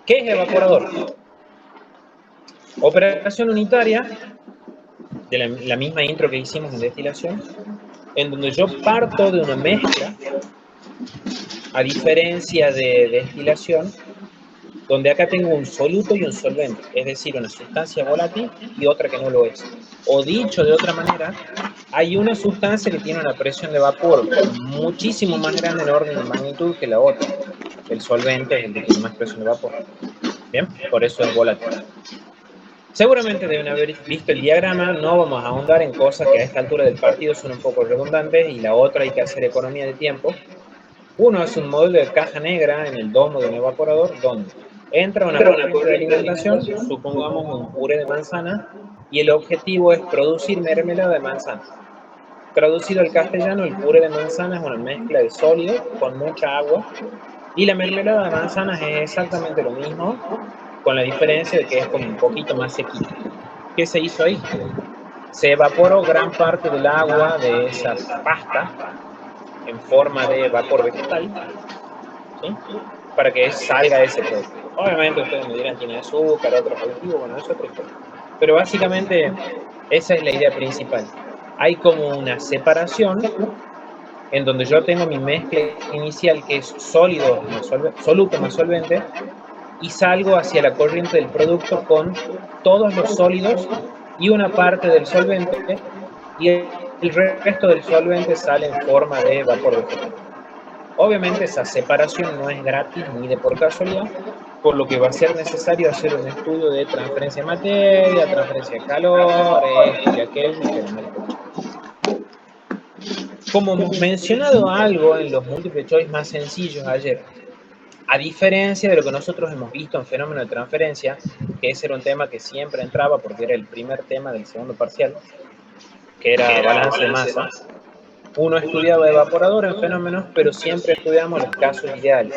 ¿Qué es evaporador? Operación unitaria, de la misma intro que hicimos en destilación, en donde yo parto de una mezcla, a diferencia de destilación, donde acá tengo un soluto y un solvente, es decir, una sustancia volátil y otra que no lo es. O dicho de otra manera, hay una sustancia que tiene una presión de vapor muchísimo más grande en orden de magnitud que la otra. El solvente es el que tiene más presión de vapor. Bien, por eso es volátil. Seguramente deben haber visto el diagrama, no vamos a ahondar en cosas que a esta altura del partido son un poco redundantes y la otra hay que hacer economía de tiempo. Uno es un modelo de caja negra en el domo de un evaporador donde entra una corriente de alimentación, supongamos un puré de manzana, y el objetivo es producir mermelada de manzana. Traducido al castellano, el puré de manzana es una mezcla de sólido con mucha agua y la mermelada de manzanas es exactamente lo mismo, con la diferencia de que es como un poquito más sequita. ¿Qué se hizo ahí? Se evaporó gran parte del agua de esa pasta en forma de vapor vegetal, ¿sí? Para que salga ese producto. Obviamente ustedes me dirán tiene azúcar, otros aditivos, bueno, eso es otra historia. Pero básicamente esa es la idea principal. Hay como una separación en donde yo tengo mi mezcla inicial que es sólido más soluto más solvente y salgo hacia la corriente del producto con todos los sólidos y una parte del solvente y el resto del solvente sale en forma de vapor vegetal. Obviamente esa separación no es gratis ni de por casualidad, por lo que va a ser necesario hacer un estudio de transferencia de materia, transferencia de calor, esto y aquello, y que no me lo escucho. Como mencionado algo en los multiple choice más sencillos ayer, a diferencia de lo que nosotros hemos visto en fenómeno de transferencia, que ese era un tema que siempre entraba porque era el primer tema del segundo parcial, que era balance de masa, uno estudiaba evaporador en fenómenos, pero siempre estudiamos los casos ideales.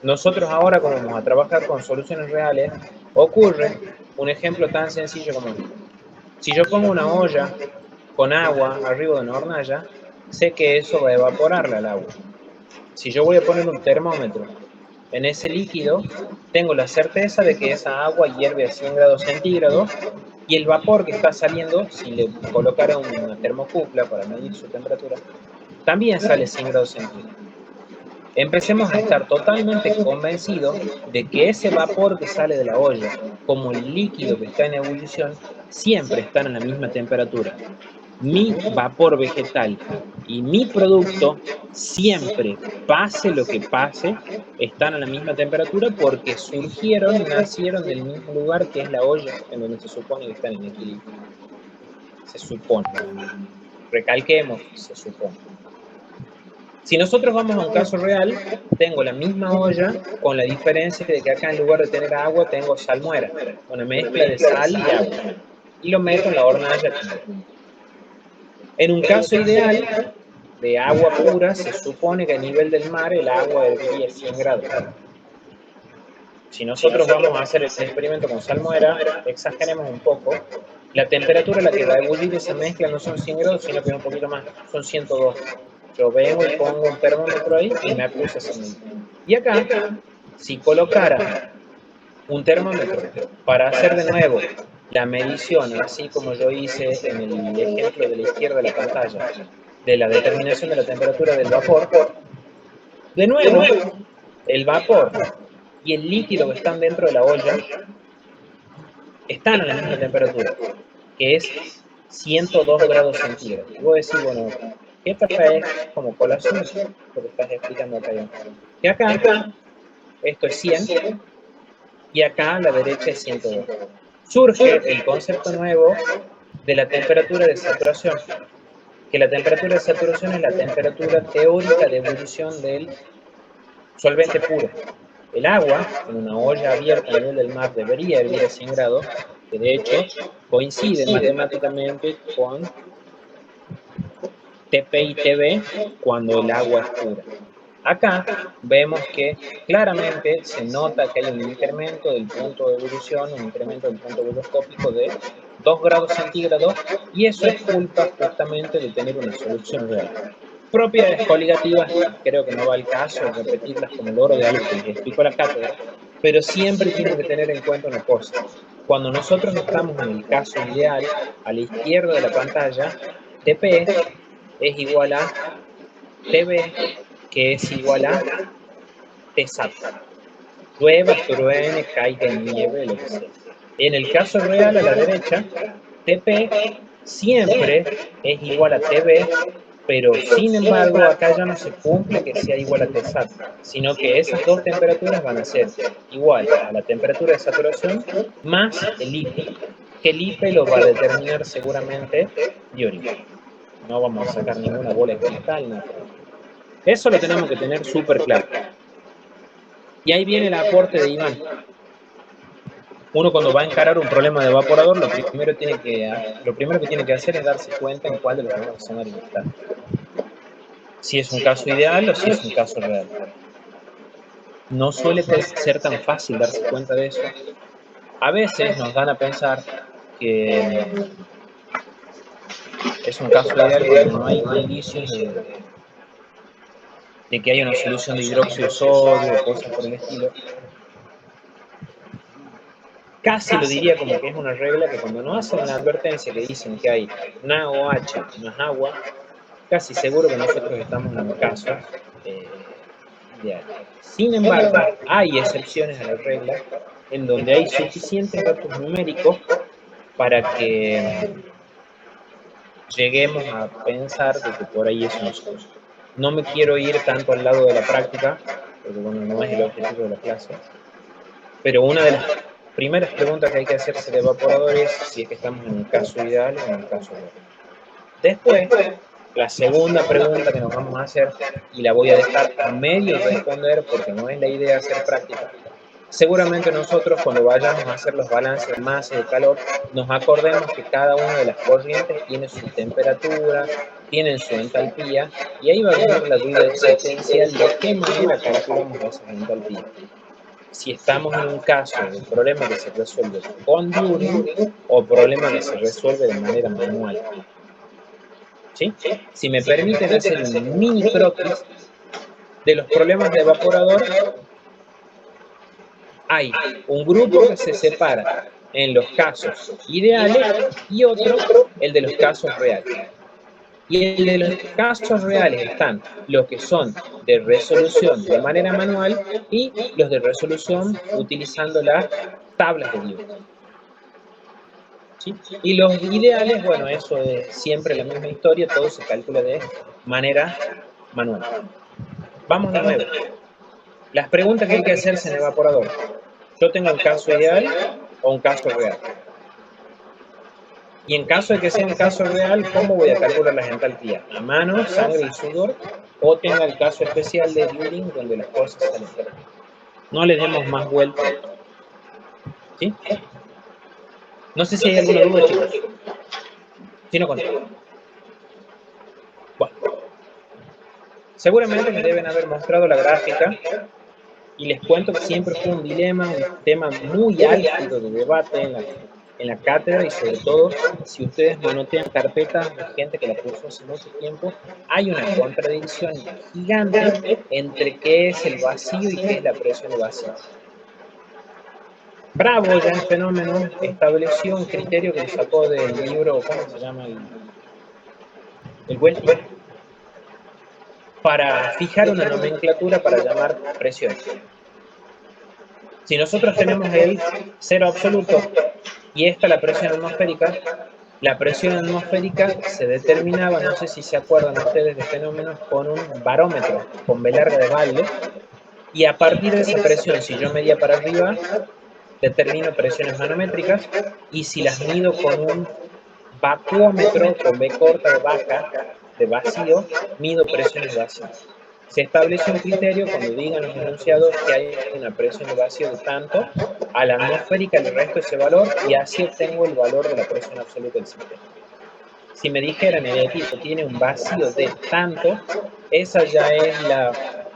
Nosotros ahora, como vamos a trabajar con soluciones reales, ocurre un ejemplo tan sencillo como este. Si yo pongo una olla con agua arriba de una hornalla, sé que eso va a evaporarla al agua. Si yo voy a poner un termómetro en ese líquido, tengo la certeza de que esa agua hierve a 100 grados centígrados y el vapor que está saliendo, si le colocara una termocupla para medir su temperatura, también sale a 100 grados centígrados. Empecemos a estar totalmente convencidos de que ese vapor que sale de la olla, como el líquido que está en ebullición, siempre están a la misma temperatura. Mi vapor vegetal y mi producto siempre, pase lo que pase, están a la misma temperatura porque surgieron, nacieron del mismo lugar que es la olla, en donde se supone que están en equilibrio. Se supone. Recalquemos, se supone. Si nosotros vamos a un caso real, tengo la misma olla con la diferencia de que acá en lugar de tener agua tengo salmuera, una mezcla de sal y agua, y lo meto en la hornalla. En un caso ideal de agua pura, se supone que a nivel del mar el agua herviría a 100 grados. Si nosotros vamos a hacer el experimento con salmuera, exageremos un poco, la temperatura a la que va a ebullir esa mezcla no son 100 grados, sino que es un poquito más, son 102. Yo vengo y pongo un termómetro ahí y me acusa esa medida. Y acá, si colocara un termómetro para hacer de nuevo la medición, así como yo hice en el ejemplo de la izquierda de la pantalla, de la determinación de la temperatura del vapor, de nuevo, el vapor y el líquido que están dentro de la olla están a la misma temperatura, que es 102 grados centígrados. Y vos decís, bueno, ¿qué trae como colación lo que estás explicando acá? Que acá, esto es 100, y acá a la derecha es 102. Surge el concepto nuevo de la temperatura de saturación, que la temperatura de saturación es la temperatura teórica de ebullición del solvente puro. El agua en una olla abierta a nivel del mar debería hervir a 100 grados, que de hecho coincide matemáticamente con Tp y Tb cuando el agua es pura. Acá vemos que claramente se nota que hay un incremento del punto de ebullición, un incremento del punto buloscópico de 2 grados centígrados, y eso es culpa justamente de tener una solución real. Propiedades coligativas, creo que no va al caso repetirlas como loro de algo que les explico a la cátedra, Pero siempre tienen que tener en cuenta una cosa. Cuando nosotros estamos en el caso ideal, a la izquierda de la pantalla, TP es igual a TB, que es igual a TSAT. Llueva, truene, caiga nieve, lo que sea. En el caso real, a la derecha, TP siempre es igual a TB, pero sin embargo acá ya no se cumple que sea igual a TSAT, sino que esas dos temperaturas van a ser igual a la temperatura de saturación más el IP, que el IP lo va a determinar seguramente Diori. No vamos a sacar ninguna bola de cristal, nada. Eso lo tenemos que tener súper claro. Y ahí viene el aporte de Iván. Uno cuando va a encarar un problema de evaporador, lo primero que tiene que hacer es darse cuenta en cuál de los dos escenarios está. Si es un caso ideal o si es un caso real. No suele ser tan fácil darse cuenta de eso. A veces nos dan a pensar que es un caso ideal cuando no hay indicios de que haya una solución de hidróxido de sodio o cosas por el estilo. Casi lo diría como que es una regla que cuando nos hacen una advertencia que dicen que hay NaOH más agua, casi seguro que nosotros estamos en un caso ideal. Sin embargo, hay excepciones a la regla en donde hay suficientes datos numéricos para que lleguemos a pensar de que por ahí es una solución. No me quiero ir tanto al lado de la práctica, porque bueno, no es el objetivo de la clase, pero una de las primeras preguntas que hay que hacerse de evaporador es si es que estamos en un caso ideal o en un caso real. Después, la segunda pregunta que nos vamos a hacer, y la voy a dejar a medio responder porque no es la idea hacer práctica, seguramente nosotros cuando vayamos a hacer los balances de masa y de calor, nos acordemos que cada una de las corrientes tiene su temperatura, tienen su entalpía, y ahí va a venir la duda existencial de qué manera calculamos esa entalpía. Si estamos en un caso de un problema que se resuelve con Diuring o problema que se resuelve de manera manual. ¿Sí? Si me permiten hacer un mini croquis de los problemas de evaporador, hay un grupo que se separa en los casos ideales y otro, el de los casos reales. Y el de los casos reales están los que son de resolución de manera manual y los de resolución utilizando las tablas de Diuring. ¿Sí? Y los ideales, bueno, eso es siempre la misma historia, todo se calcula de manera manual. Vamos de nuevo. Las preguntas que hay que hacerse en evaporador. Yo tengo un caso ideal o un caso real. Y en caso de que sea un caso real, ¿cómo voy a calcular las entalpías? ¿A mano, sangre y sudor? ¿O tenga el caso especial de Diuring donde las cosas salen? No le demos más vuelta. ¿Sí? No sé si hay alguna duda, chicos. Si no, contesto. Bueno. Seguramente me deben haber mostrado la gráfica y les cuento que siempre fue un dilema, un tema muy álgido de debate en la cátedra y sobre todo si ustedes manotean carpetas de gente que la puso hace mucho tiempo, hay una contradicción gigante entre qué es el vacío y qué es la presión de vacío. Bravo ya en Fenómeno estableció un criterio que sacó del libro, ¿cómo se llama? El Welty, para fijar una nomenclatura para llamar presión. Si nosotros tenemos el cero absoluto y esta la presión atmosférica se determinaba, no sé si se acuerdan ustedes de fenómenos, con un barómetro, con B larga de balde, y a partir de esa presión, si yo medía para arriba, determino presiones manométricas, y si las mido con un vacuómetro, con B corta de vaca, de vacío, mido presiones de vacío. Se establece un criterio cuando digan los enunciados que hay una presión de vacío de tanto, a la atmosférica le resto ese valor y así obtengo el valor de la presión absoluta del sistema. Si me dijeran el equipo tiene un vacío de tanto, esa ya es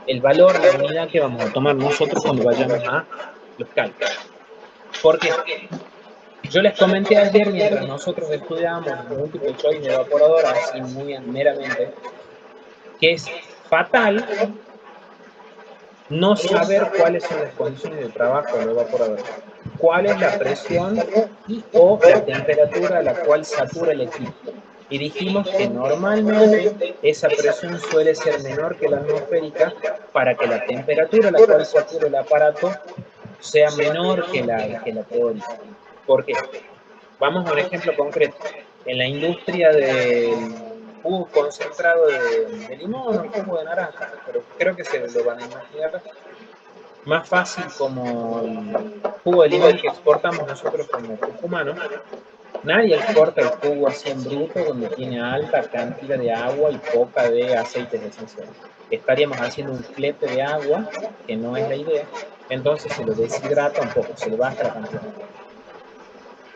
el valor, la unidad que vamos a tomar nosotros cuando vayamos a los cálculos. Porque yo les comenté ayer mientras nosotros estudiábamos múltiple choice de evaporador, así muy meramente, que es fatal no saber cuáles son las condiciones de trabajo del evaporador, cuál es la presión y o la temperatura a la cual satura el equipo. Y dijimos que normalmente esa presión suele ser menor que la atmosférica para que la temperatura a la cual satura el aparato sea menor que la teórica. ¿Por qué? Vamos a un ejemplo concreto. En la industria del jugo concentrado de limón o jugo de naranja, pero creo que se lo van a imaginar más fácil como el jugo de limón que exportamos nosotros como tucumanos. Nadie exporta el jugo así en bruto donde tiene alta cantidad de agua y poca de aceites esenciales. Estaríamos haciendo un flete de agua, que no es la idea, entonces se lo deshidrata un poco, se le baja la cantidad.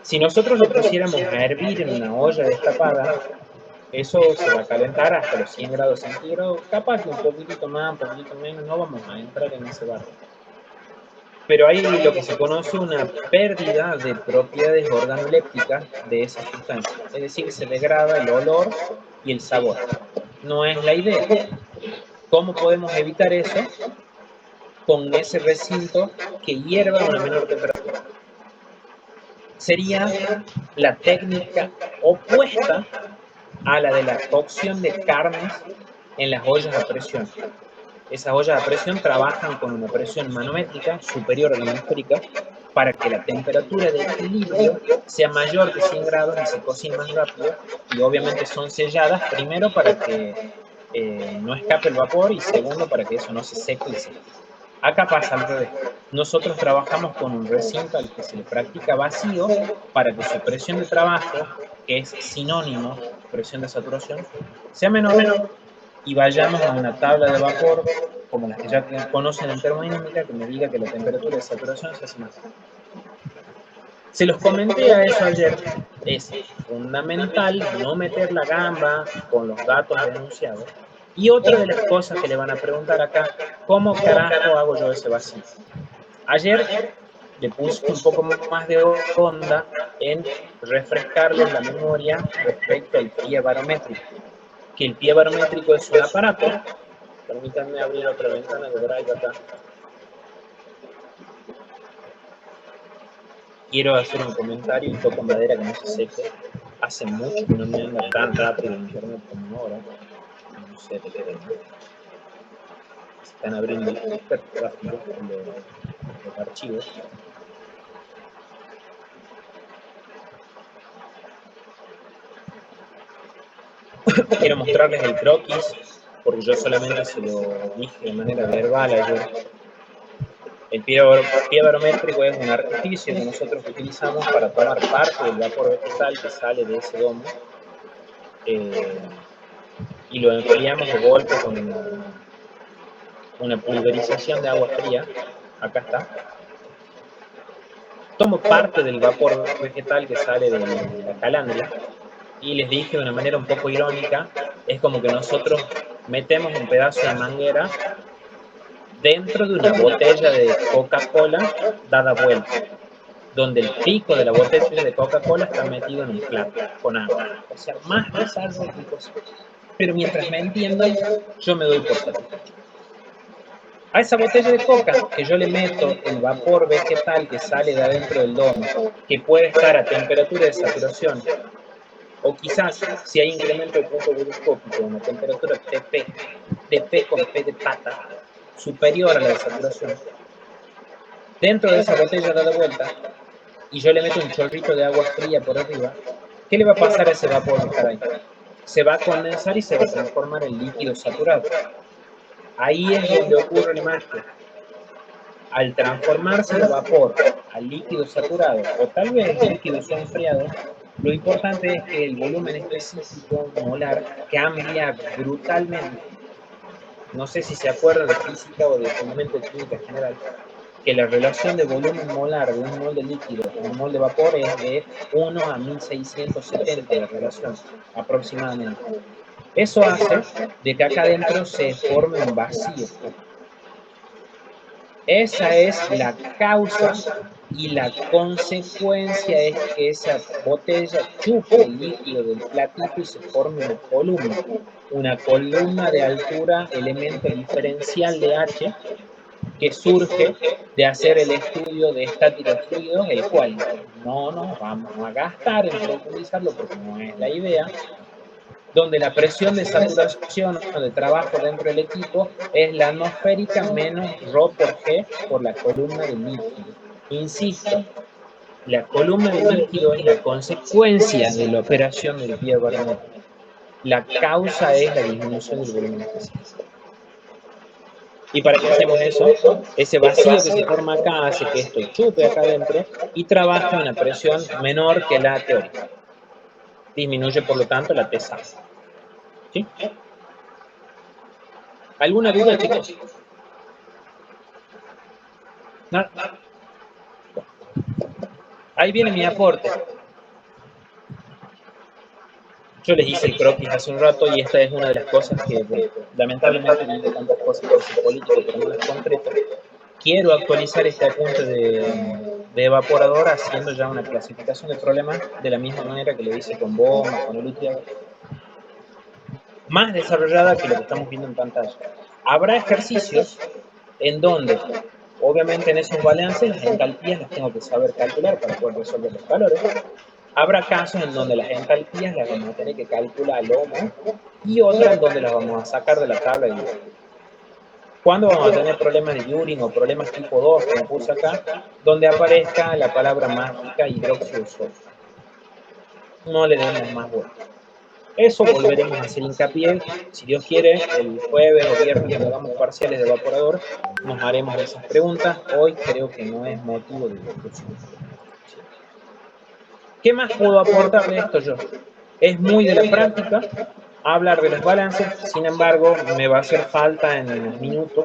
Si nosotros lo pusiéramos a hervir en una olla destapada, eso se va a calentar hasta los 100 grados centígrados, capaz que un poquitito más, un poquitito menos, no vamos a entrar en ese barrio. Pero hay lo que se conoce una pérdida de propiedades organolépticas de esa sustancia, es decir, se degrada el olor y el sabor. No es la idea. ¿Cómo podemos evitar eso? Con ese recinto que hierva a una menor temperatura. Sería la técnica opuesta a la de la cocción de carnes en las ollas a presión. Esas ollas a presión trabajan con una presión manométrica superior a la atmosférica para que la temperatura de equilibrio sea mayor que 100 grados y se cocine más rápido, y obviamente son selladas primero para que no escape el vapor y segundo para que eso no se seque y seque. Acá pasa al revés. Nosotros trabajamos con un recinto al que se le practica vacío para que su presión de trabajo, que es sinónimo presión de saturación, sea menor y vayamos a una tabla de vapor como las que ya conocen en termodinámica, que me diga que la temperatura de saturación se hace más alta. Se los comenté a eso ayer, es fundamental no meter la gamba con los datos denunciados. Y otra de las cosas que le van a preguntar acá, ¿cómo carajo hago yo ese vacío? Ayer le puse un poco más de onda en refrescarles la memoria respecto al pie barométrico, que el pie barométrico es un aparato. Permítanme abrir otra ventana de Drive acá. Quiero hacer un comentario y toco madera que no se seque. Hace mucho que no me anda tan rápido el internet como ahora. No sé de qué. Se están abriendo hiper rápido los archivos. Quiero mostrarles el croquis, porque yo solamente se lo dije de manera verbal ayer. El pie barométrico es un artificio que nosotros utilizamos para tomar parte del vapor vegetal que sale de ese domo y lo enfriamos de golpe con una pulverización de agua fría. Acá está. Tomo parte del vapor vegetal que sale de la calandria y les dije de una manera un poco irónica, es como que nosotros metemos un pedazo de manguera dentro de una botella de Coca-Cola dada vuelta, donde el pico de la botella de Coca-Cola está metido en un plato con agua. O sea, más bizarro que cosa. Pero mientras me entiendan, yo me doy por satisfecho. A esa botella de coca que yo le meto el vapor vegetal que sale de adentro del domo, que puede estar a temperatura de saturación, o quizás si hay incremento de punto higroscópico, una temperatura TP con P de pata, superior a la de saturación, dentro de esa botella dada vuelta, y yo le meto un chorrito de agua fría por arriba, ¿qué le va a pasar a ese vapor que está ahí? Se va a condensar y se va a transformar en líquido saturado. Ahí es donde ocurre la magia. Al transformarse el vapor al líquido saturado o tal vez líquido enfriado, lo importante es que el volumen específico molar cambia brutalmente. No sé si se acuerdan de física o de fundamento de química en general, que la relación de volumen molar de un mol de líquido a un mol de vapor es de 1 a 1670 la relación aproximadamente. Eso hace de que acá adentro se forme un vacío. Esa es la causa y la consecuencia es que esa botella chupe el líquido del platito y se forme una columna de altura, elemento diferencial de H, que surge de hacer el estudio de estática de fluidos, el cual no nos vamos a gastar en profundizarlo porque no es la idea, donde la presión de saturación o de trabajo dentro del equipo es la atmosférica menos ρ por G por la columna de líquido. Insisto, la columna de líquido es la consecuencia de la operación del pie barométrico. La causa es la disminución del volumen específico. ¿Y para qué hacemos eso? Ese vacío que se forma acá hace que esto chupe acá adentro y trabaje a una presión menor que la teórica. Disminuye, por lo tanto, la TSA. ¿Sí? ¿Alguna duda, chicos? ¿No? Ahí viene mi aporte. Yo les hice el croquis hace un rato y esta es una de las cosas que, bueno, lamentablemente digo tantas cosas por ser político, pero no las concreto. Quiero actualizar este apunte de evaporador haciendo ya una clasificación de problemas de la misma manera que lo hice con bomba, con el luteado, más desarrollada que lo que estamos viendo en pantalla. Habrá ejercicios en donde, obviamente en esos balances, las entalpías las tengo que saber calcular para poder resolver los calores. Habrá casos en donde las entalpías las vamos a tener que calcular al omo y otras en donde las vamos a sacar de la tabla de Youri. ¿Cuándo vamos a tener problemas de Youri o problemas tipo 2, como puse acá, donde aparezca la palabra mágica hidróxido de sodio? No le demos más vuelta. Eso volveremos a hacer hincapié, si Dios quiere, el jueves o viernes cuando hagamos parciales de evaporador, nos haremos esas preguntas. Hoy creo que no es motivo de discusión. ¿Qué más puedo aportar de esto yo? Es muy de la práctica hablar de los balances, sin embargo, me va a hacer falta en unos minutos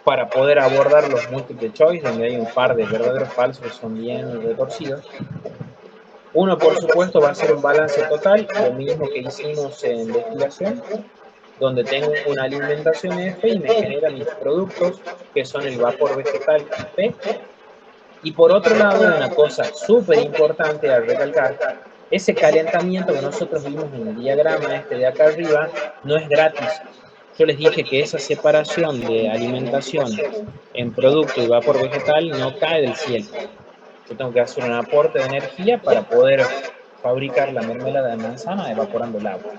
para poder abordar los múltiple choice, donde hay un par de verdaderos falsos que son bien retorcidos. Uno, por supuesto, va a ser un balance total, lo mismo que hicimos en destilación, donde tengo una alimentación F y me genera mis productos, que son el vapor vegetal P. Y por otro lado, una cosa súper importante a recalcar, ese calentamiento que nosotros vimos en el diagrama este de acá arriba, no es gratis. Yo les dije que esa separación de alimentación en producto y vapor vegetal no cae del cielo. Yo tengo que hacer un aporte de energía para poder fabricar la mermelada de manzana evaporando el agua.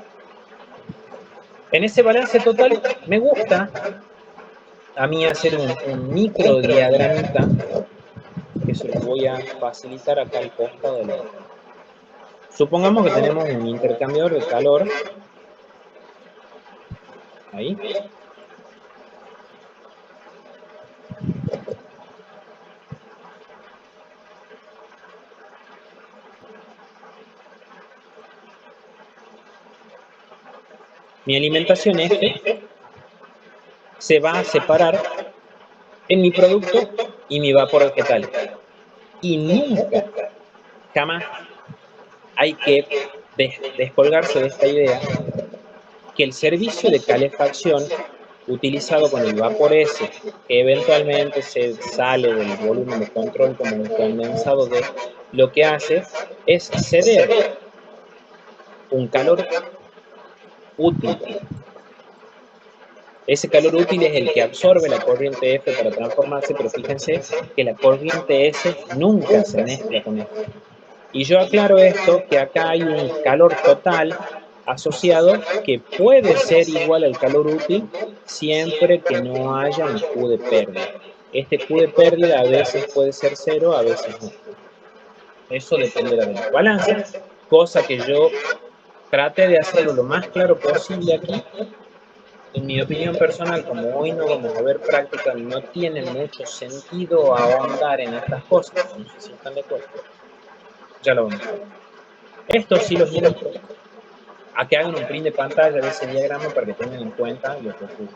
En ese balance total me gusta a mí hacer un micro diagramita que se los voy a facilitar acá al costado del otro. Supongamos que tenemos un intercambiador de calor ahí. Mi alimentación F se va a separar en mi producto y mi vapor vegetal. Y nunca, jamás, hay que descolgarse de esta idea que el servicio de calefacción utilizado con el vapor S, que eventualmente se sale del volumen de control como un condensado de, lo que hace es ceder un calor útil. Ese calor útil es el que absorbe la corriente F para transformarse, pero fíjense que la corriente S nunca se mezcla con esto. Y yo aclaro esto, que acá hay un calor total asociado que puede ser igual al calor útil siempre que no haya un Q de pérdida. Este Q de pérdida a veces puede ser 0, a veces no. Eso dependerá de la balanza, cosa que yo traté de hacerlo lo más claro posible aquí. En mi opinión personal, como hoy no vamos a ver práctica, no tiene mucho sentido ahondar en estas cosas. No sé si están de acuerdo. Ya lo vamos a ver. Esto sí los invito a que hagan un print de pantalla de ese diagrama para que tengan en cuenta lo que ocurre.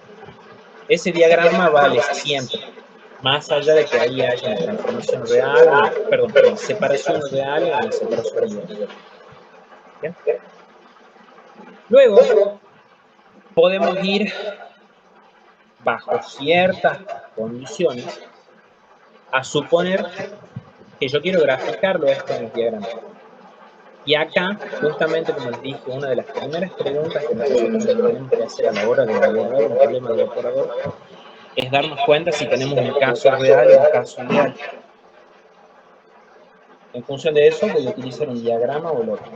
Ese diagrama vale siempre, más allá de que ahí haya una transformación real, perdón, separación real o una separación real. ¿Bien? Luego, podemos ir bajo ciertas condiciones a suponer que yo quiero graficarlo esto en el diagrama. Y acá, justamente como les dije, una de las primeras preguntas que nosotros tenemos que hacer a la hora de abordar un problema de evaporador es darnos cuenta si tenemos un caso real o un caso ideal. En función de eso voy a utilizar un diagrama o el otro.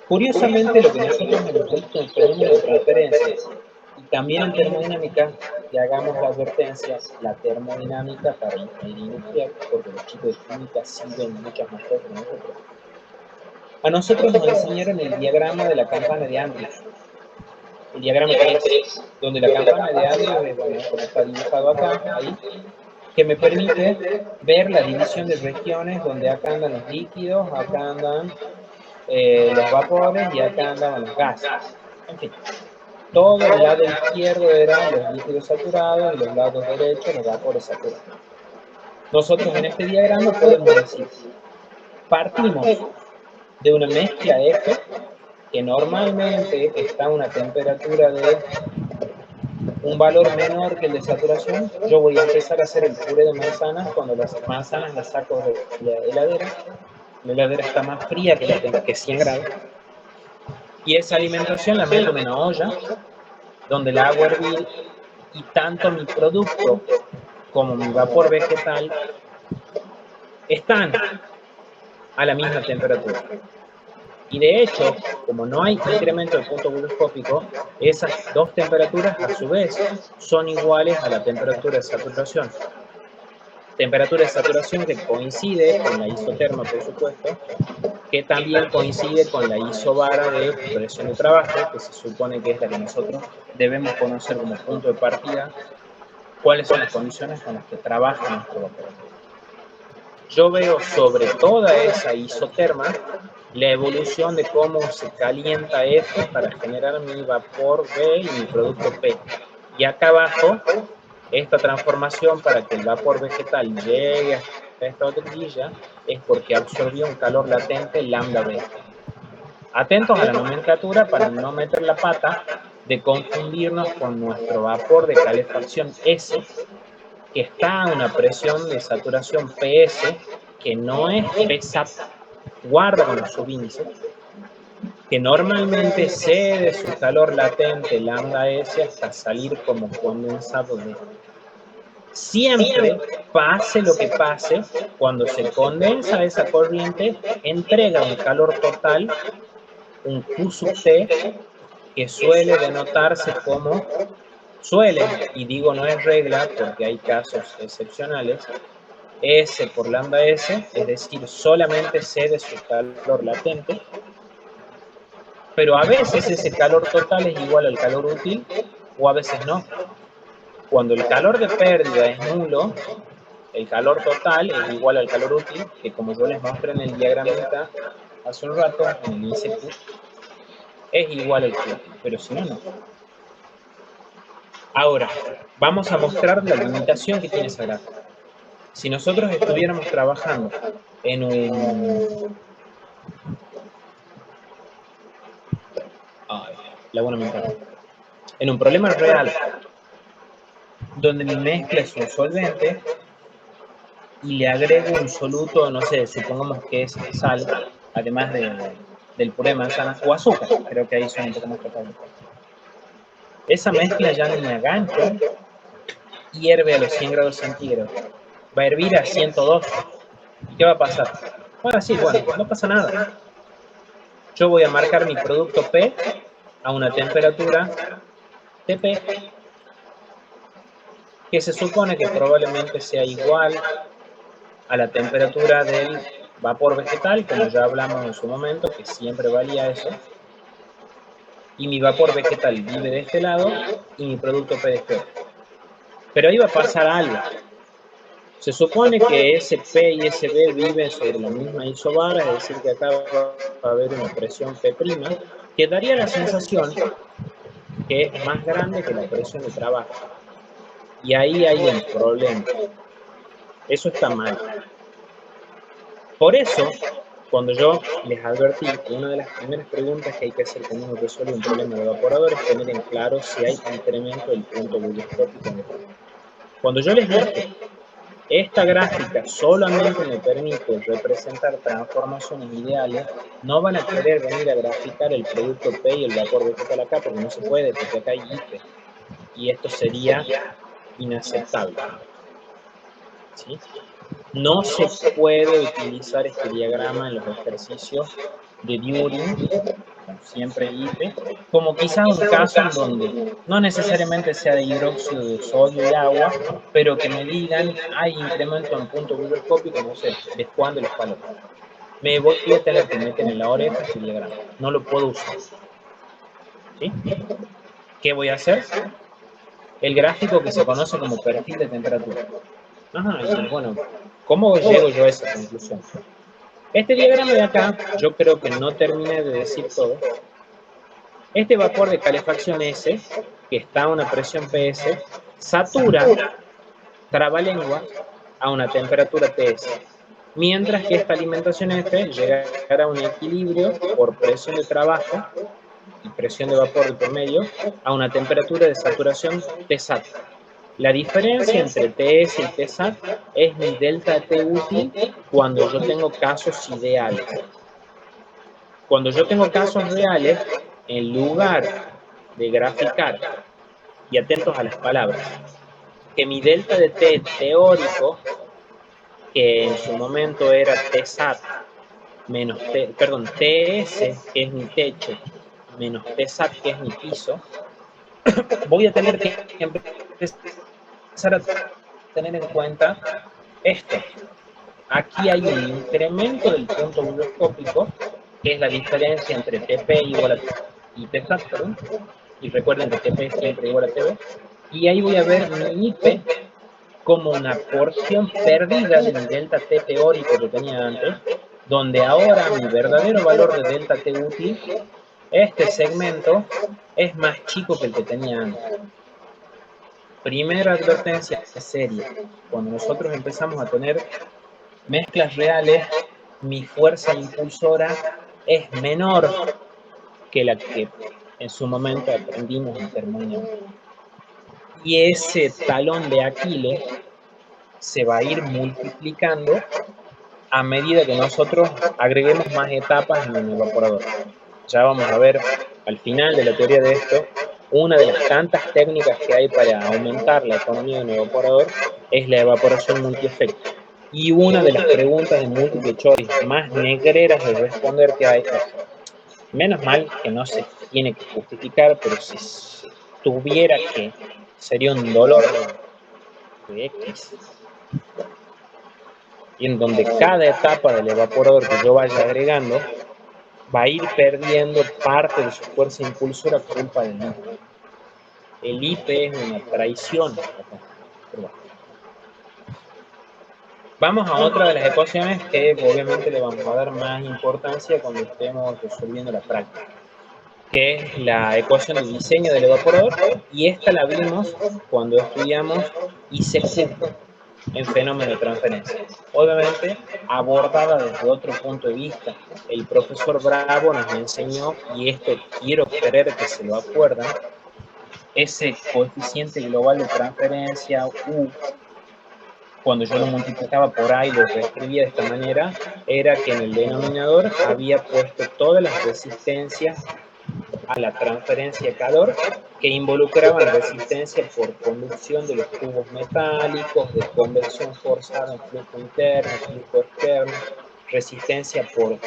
Curiosamente, lo que nosotros hemos visto en fenómeno de transferencia y también en termodinámica, y hagamos la advertencia, la termodinámica para ingeniería industrial, porque los chicos de química sí ven muchas más cosas que nosotros. A nosotros nos enseñaron el diagrama de la campana de Andrews. El diagrama 3, donde la campana de Andrews es, bueno, como está dibujado acá, ahí, que me permite ver la división de regiones donde acá andan los líquidos, acá andan los vapores y acá andaban los gases. En fin, todo el lado izquierdo eran los líquidos saturados y los lados derechos los vapores saturados. Nosotros en este diagrama podemos decir, partimos de una mezcla F que normalmente está a una temperatura de un valor menor que el de saturación. Yo voy a empezar a hacer el puré de manzanas cuando las manzanas las saco de la heladera. La heladera está más fría que 100 grados. Y esa alimentación la meto en una olla donde la hago hervir y tanto mi producto como mi vapor vegetal están a la misma temperatura. Y de hecho, como no hay incremento del punto glucópico, esas dos temperaturas a su vez son iguales a la temperatura de saturación. Temperatura de saturación que coincide con la isoterma, por supuesto, que también coincide con la isobara de presión de trabajo, que se supone que es la que nosotros debemos conocer como punto de partida, cuáles son las condiciones con las que trabaja nuestro vapor. Yo veo sobre toda esa isoterma la evolución de cómo se calienta F para generar mi vapor B y mi producto P. Y acá abajo, esta transformación para que el vapor vegetal llegue a esta otra grilla es porque absorbió un calor latente lambda B. Atentos a la nomenclatura para no meter la pata de confundirnos con nuestro vapor de calefacción S, que está a una presión de saturación PS, que no es PSAT, guarda con los subíndices, que normalmente cede su calor latente lambda S hasta salir como condensado D. Siempre, pase lo que pase, cuando se condensa esa corriente, entrega un calor total, un Q sub T, que suele denotarse como, y digo no es regla porque hay casos excepcionales, S por lambda S, es decir, solamente cede su calor latente, pero a veces ese calor total es igual al calor útil o a veces no. Cuando el calor de pérdida es nulo, el calor total es igual al calor útil, que como yo les mostré en el diagramita hace un rato, en el ICQ, es igual al Q, pero si no, no. Ahora, vamos a mostrar la limitación que tiene esa gráfica. Si nosotros estuviéramos trabajando en un... en un problema real, donde mi mezcla es un solvente y le agrego un soluto, no sé, supongamos que es sal, además del puré de manzana, o azúcar, creo que ahí son un poco más potables. Esa mezcla ya no me agancha, hierve a los 100 grados centígrados, va a hervir a 102. ¿Y qué va a pasar? Ahora sí, bueno, no pasa nada. Yo voy a marcar mi producto P a una temperatura TP, que se supone que probablemente sea igual a la temperatura del vapor vegetal, como ya hablamos en su momento, que siempre valía eso. Y mi vapor vegetal vive de este lado y mi producto P de este otro. Pero ahí va a pasar algo. Se supone que ese P y ese B viven sobre la misma isobara, es decir, que acá va a haber una presión P', que daría la sensación que es más grande que la presión de trabajo. Y ahí hay un problema. Eso está mal. Por eso, cuando yo les advertí que una de las primeras preguntas que hay que hacer cuando uno resuelve un problema de evaporador es tener en claro si hay incremento del punto glucópico. Cuando yo les dije, esta gráfica solamente me permite representar transformaciones ideales, no van a querer venir a graficar el producto P y el vapor vegetal acá, porque no se puede, porque acá hay IFE. Y esto sería inaceptable, ¿sí? No se puede utilizar este diagrama en los ejercicios de Turing, siempre IP, como quizás un caso en donde no necesariamente sea de hidróxido de sodio y agua, pero que me digan, hay incremento en punto microscópico, no sé, de Juan de los Palos. Me voy a tener que meter en la oreja este diagrama. No lo puedo usar. ¿Sí? ¿Qué voy a hacer? El gráfico que se conoce como perfil de temperatura. Ajá, y bueno, ¿cómo llego yo a esa conclusión? Este diagrama de acá, yo creo que no terminé de decir todo. Este vapor de calefacción S, que está a una presión PS, satura trabalengua a una temperatura TS, mientras que esta alimentación F llegará a un equilibrio por presión de trabajo y presión de vapor de por medio a una temperatura de saturación TSAT. La diferencia entre TS y TSAT es mi delta T útil cuando yo tengo casos ideales. Cuando yo tengo casos reales, en lugar de graficar, y atentos a las palabras, que mi delta de T teórico, que en su momento era TSAT, menos TS, que es mi techo, menos TSAT, que es mi piso, voy a tener que empezar a tener en cuenta esto. Aquí hay un incremento del punto microscópico, que es la diferencia entre TP igual a y TSAT, perdón, y recuerden que TP es siempre igual a TB, y ahí voy a ver mi IP como una porción perdida de mi delta T teórico que tenía antes, donde ahora mi verdadero valor de delta T útil, este segmento, es más chico que el que tenía antes. Primera advertencia seria, cuando nosotros empezamos a tener mezclas reales, mi fuerza impulsora es menor que la que en su momento aprendimos en termodinámica. Y ese talón de Aquiles se va a ir multiplicando a medida que nosotros agreguemos más etapas en el evaporador. Ya vamos a ver al final de la teoría de esto, una de las tantas técnicas que hay para aumentar la economía de un evaporador es la evaporación multiefecto. Y una de las preguntas de multiple choice más negreras de responder que hay es, menos mal que no se tiene que justificar, pero si tuviera que, sería un dolor de X, y en donde cada etapa del evaporador que yo vaya agregando va a ir perdiendo parte de su fuerza impulsora por culpa del IP. El IP es una traición. Vamos a otra de las ecuaciones que obviamente le vamos a dar más importancia cuando estemos resolviendo la práctica, que es la ecuación de diseño del evaporador, y esta la vimos cuando estudiamos ICQ en fenómeno de transferencia. Obviamente abordada desde otro punto de vista. El profesor Bravo nos enseñó, y esto quiero creer que se lo acuerdan, ese coeficiente global de transferencia U, cuando yo lo multiplicaba por A y lo reescribía de esta manera, era que en el denominador había puesto todas las resistencias a la transferencia de calor que involucraban resistencia por conducción de los tubos metálicos, de convección forzada en flujo interno, flujo externo, resistencia por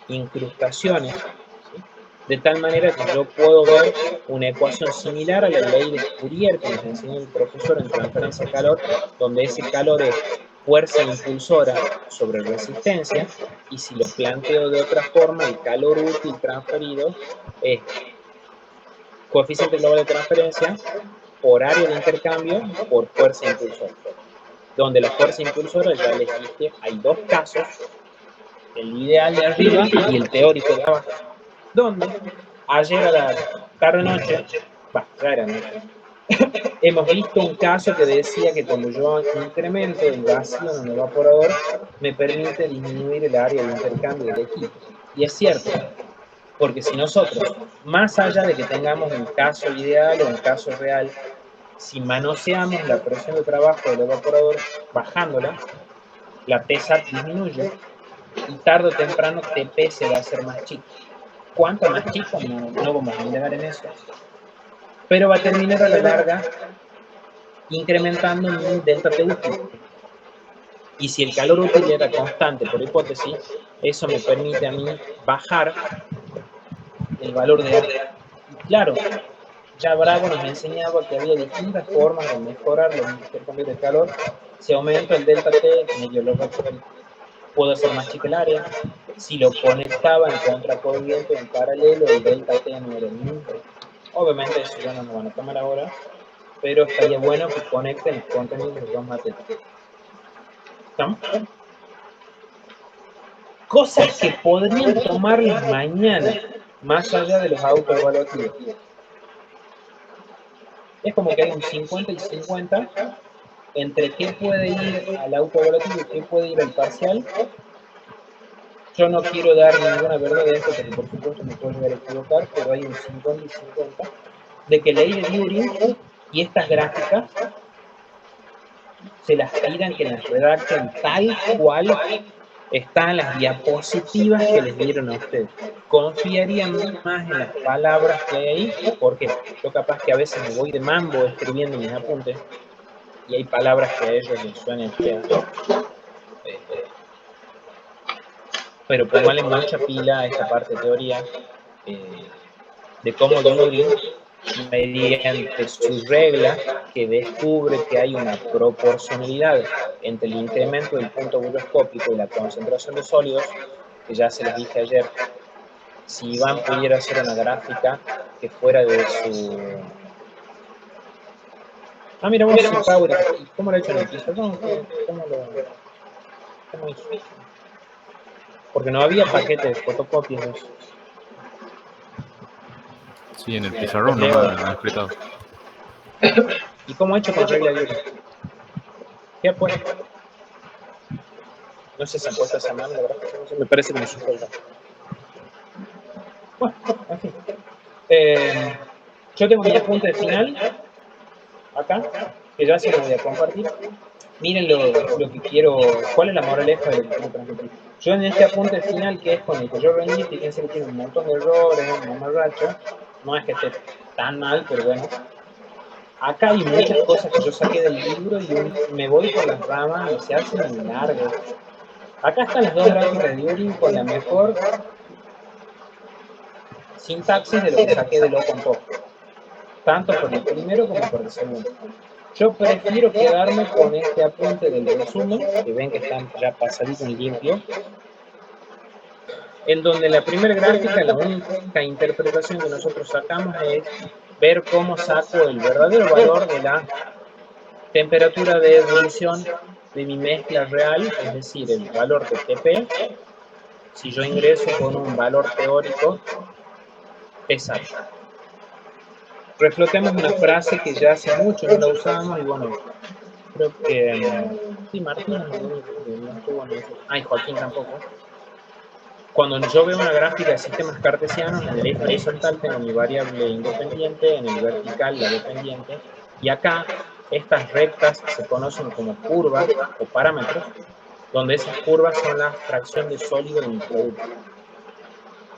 incrustaciones, ¿sí? De tal manera que yo puedo ver una ecuación similar a la ley de Fourier que nos enseñó el profesor en transferencia de calor, donde ese calor es fuerza impulsora sobre resistencia, y si lo planteo de otra forma, el calor útil transferido es coeficiente global de transferencia por área de intercambio por fuerza impulsora, donde la fuerza impulsora, ya les dije, hay dos casos, el ideal de arriba y el teórico de abajo, donde ayer a la tarde-noche, ya era noche, hemos visto un caso que decía que cuando yo incremento el vacío en el evaporador, me permite disminuir el área de intercambio del equipo. Y es cierto, porque si nosotros, más allá de que tengamos un caso ideal o un caso real, si manoseamos la presión de trabajo del evaporador bajándola, la TSAT disminuye y tarde o temprano TP se va a hacer más chico. ¿Cuánto más chico? No vamos a indagar en eso. Pero va a terminar a la larga incrementando mi delta T útil. Y si el calor útil era constante por hipótesis, eso me permite a mí bajar el valor de A. Y claro, ya Bravo nos enseñaba que había distintas formas de mejorar los intercambios de calor. Si aumento el delta T, medio lo puedo hacer más chico el área. Si lo conectaba en contracorriente en paralelo, el delta T no era el mismo. Obviamente eso ya no nos van a tomar ahora, pero estaría bueno que conecten los contenidos de los dos materiales. ¿Estamos? Cosas que podrían tomarles mañana, más allá de los autoevaluativos. Es como que hay un 50 y 50 entre qué puede ir al autoevaluativo y qué puede ir al parcial. Yo no quiero dar ninguna verdad de esto, porque por supuesto me puedo llegar a equivocar, pero hay un 50 y 50 de que ley de Turing y estas gráficas se las pidan que las redacten tal cual están las diapositivas que les dieron a ustedes. Confiaría más en las palabras que hay ahí, porque yo capaz que a veces me voy de mambo escribiendo mis apuntes y hay palabras que a ellos les suenan feas. Pero póngale mucha pila a esta parte de teoría de cómo Turing, mediante su regla que descubre que hay una proporcionalidad entre el incremento del punto buroscópico y la concentración de sólidos, que ya se les dije ayer, si Iván pudiera hacer una gráfica que fuera de su... Ah, mira, vos su Power, ¿cómo lo ha hecho en el piso? ¿Cómo hizo? Porque no había paquete de fotocopias de eso. Sí, en el pizarrón no me ha explicado. ¿Y cómo ha hecho con regla de Turing? ¿Qué ha puesto? No sé si ha puesto esa mano, la verdad, no sé, me parece que me supo el dato. Bueno, en fin. Yo tengo mi apunte final acá, que ya se lo voy a compartir. Miren lo que quiero, cuál es la moraleja de lo que quiero transmitir. Yo en este apunte final, que es con el que yo rendí, fíjense que tiene un montón de errores, un mamarracho, no es que esté tan mal, pero bueno. Acá hay muchas cosas que yo saqué del libro y me voy por las ramas y se hacen muy largos. Acá están las dos gráficas de Turing con la mejor sintaxis de lo que saqué de OpenTop, tanto por el primero como por el segundo. Yo prefiero quedarme con este apunte del resumen, que ven que están ya pasadito en limpio, en donde la primera gráfica, la única interpretación que nosotros sacamos es ver cómo saco el verdadero valor de la temperatura de ebullición de mi mezcla real, es decir, el valor de TP, si yo ingreso con un valor teórico exacto. Reflotemos una frase que ya hace mucho no la usamos y bueno, creo que sí, Martín no estuvo en eso. Ay, Joaquín tampoco. Cuando yo veo una gráfica de sistemas cartesianos, en el eje horizontal tengo mi variable independiente, en el vertical la dependiente, y acá estas rectas se conocen como curvas o parámetros, donde esas curvas son la fracción de sólido de mi producto.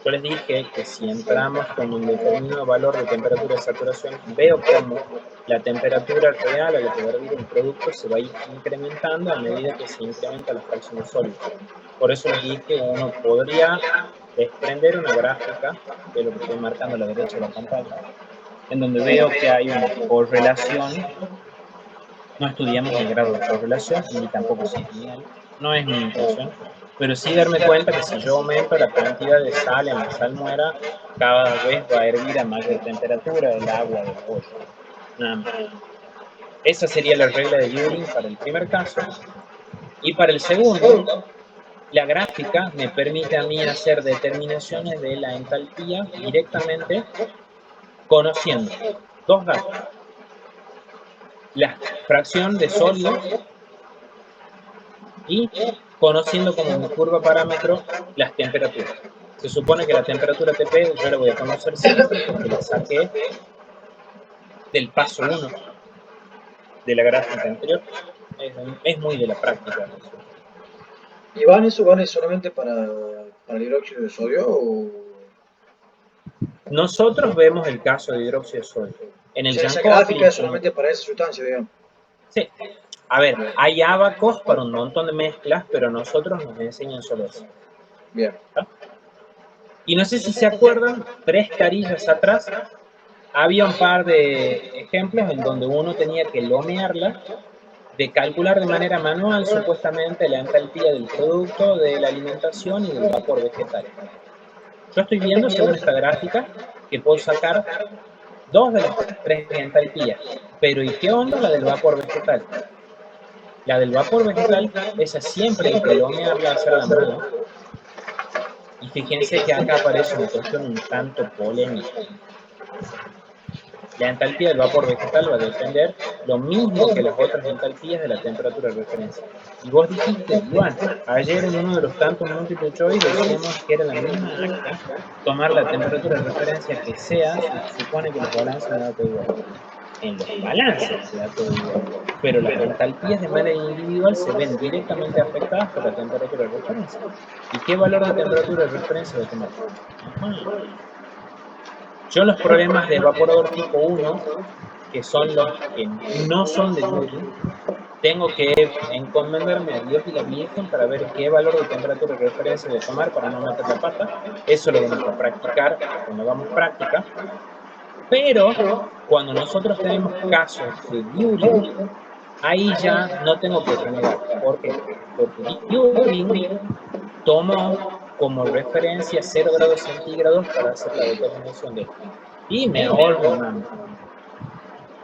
Yo les dije que si entramos con un determinado valor de temperatura de saturación, veo cómo la temperatura real a la que hervir un producto se va a ir incrementando a medida que se incrementa la fracción de sólido. Por eso les dije que uno podría desprender una gráfica, que es lo que estoy marcando a la derecha de la pantalla, en donde veo que hay una correlación. No estudiamos el grado de correlación, ni tampoco es lineal, no es mi intención, pero sí darme cuenta que si yo aumento la cantidad de sal en la salmuera, cada vez va a hervir a mayor temperatura el agua del pollo. Nada más. Esa sería la regla de Turing para el primer caso. Y para el segundo, la gráfica me permite a mí hacer determinaciones de la entalpía directamente conociendo dos datos. La fracción de sólido y conociendo como mi curva parámetro las temperaturas. Se supone que la temperatura TP yo la voy a conocer siempre porque la saqué del paso 1 de la gráfica anterior. Es muy de la práctica. ¿Y van eso vale solamente para el hidróxido de sodio o...? Nosotros vemos el caso de hidróxido de sodio. En O el sea, esa Jacobi, gráfica es solamente para esa sustancia, digamos. Sí. A ver, hay abacos para un montón de mezclas, pero nosotros nos enseñan solo eso. Bien. ¿Está? Y no sé si se acuerdan, 3 carillas atrás, había un par de ejemplos en donde uno tenía que lomearla, de calcular de manera manual supuestamente la entalpía del producto, de la alimentación y del vapor vegetal. Yo estoy viendo, según esta gráfica, que puedo sacar 2 de las 3 entalpías. Pero ¿y qué onda la del vapor vegetal? La del vapor vegetal, esa siempre hay que lomearla, hacerla a mano. Y fíjense que acá aparece una cuestión un tanto polémica. La entalpía del vapor vegetal va a depender lo mismo que las otras entalpías de la temperatura de referencia. Y vos dijiste, Iván, ayer en uno de los tantos multiple choice decíamos que era la misma acta, tomar la temperatura de referencia que sea, supone que los balances me da todo igual. En los balances se da todo igual. Pero las entalpías de manera individual se ven directamente afectadas por la temperatura de referencia. ¿Y qué valor de temperatura de referencia voy a tomar? Yo los problemas de evaporador tipo 1, que son los que no son de Yuri, tengo que encomendarme a Dios y la Virgen para ver qué valor de temperatura de referencia voy a tomar para no meter la pata. Eso lo vamos a practicar cuando hagamos práctica. Pero cuando nosotros tenemos casos de Yuri, ahí ya no tengo que renegar. ¿Por qué? Porque Yuri tomó como referencia 0 grados centígrados para hacer la determinación de esto. Y me ahorro una mano.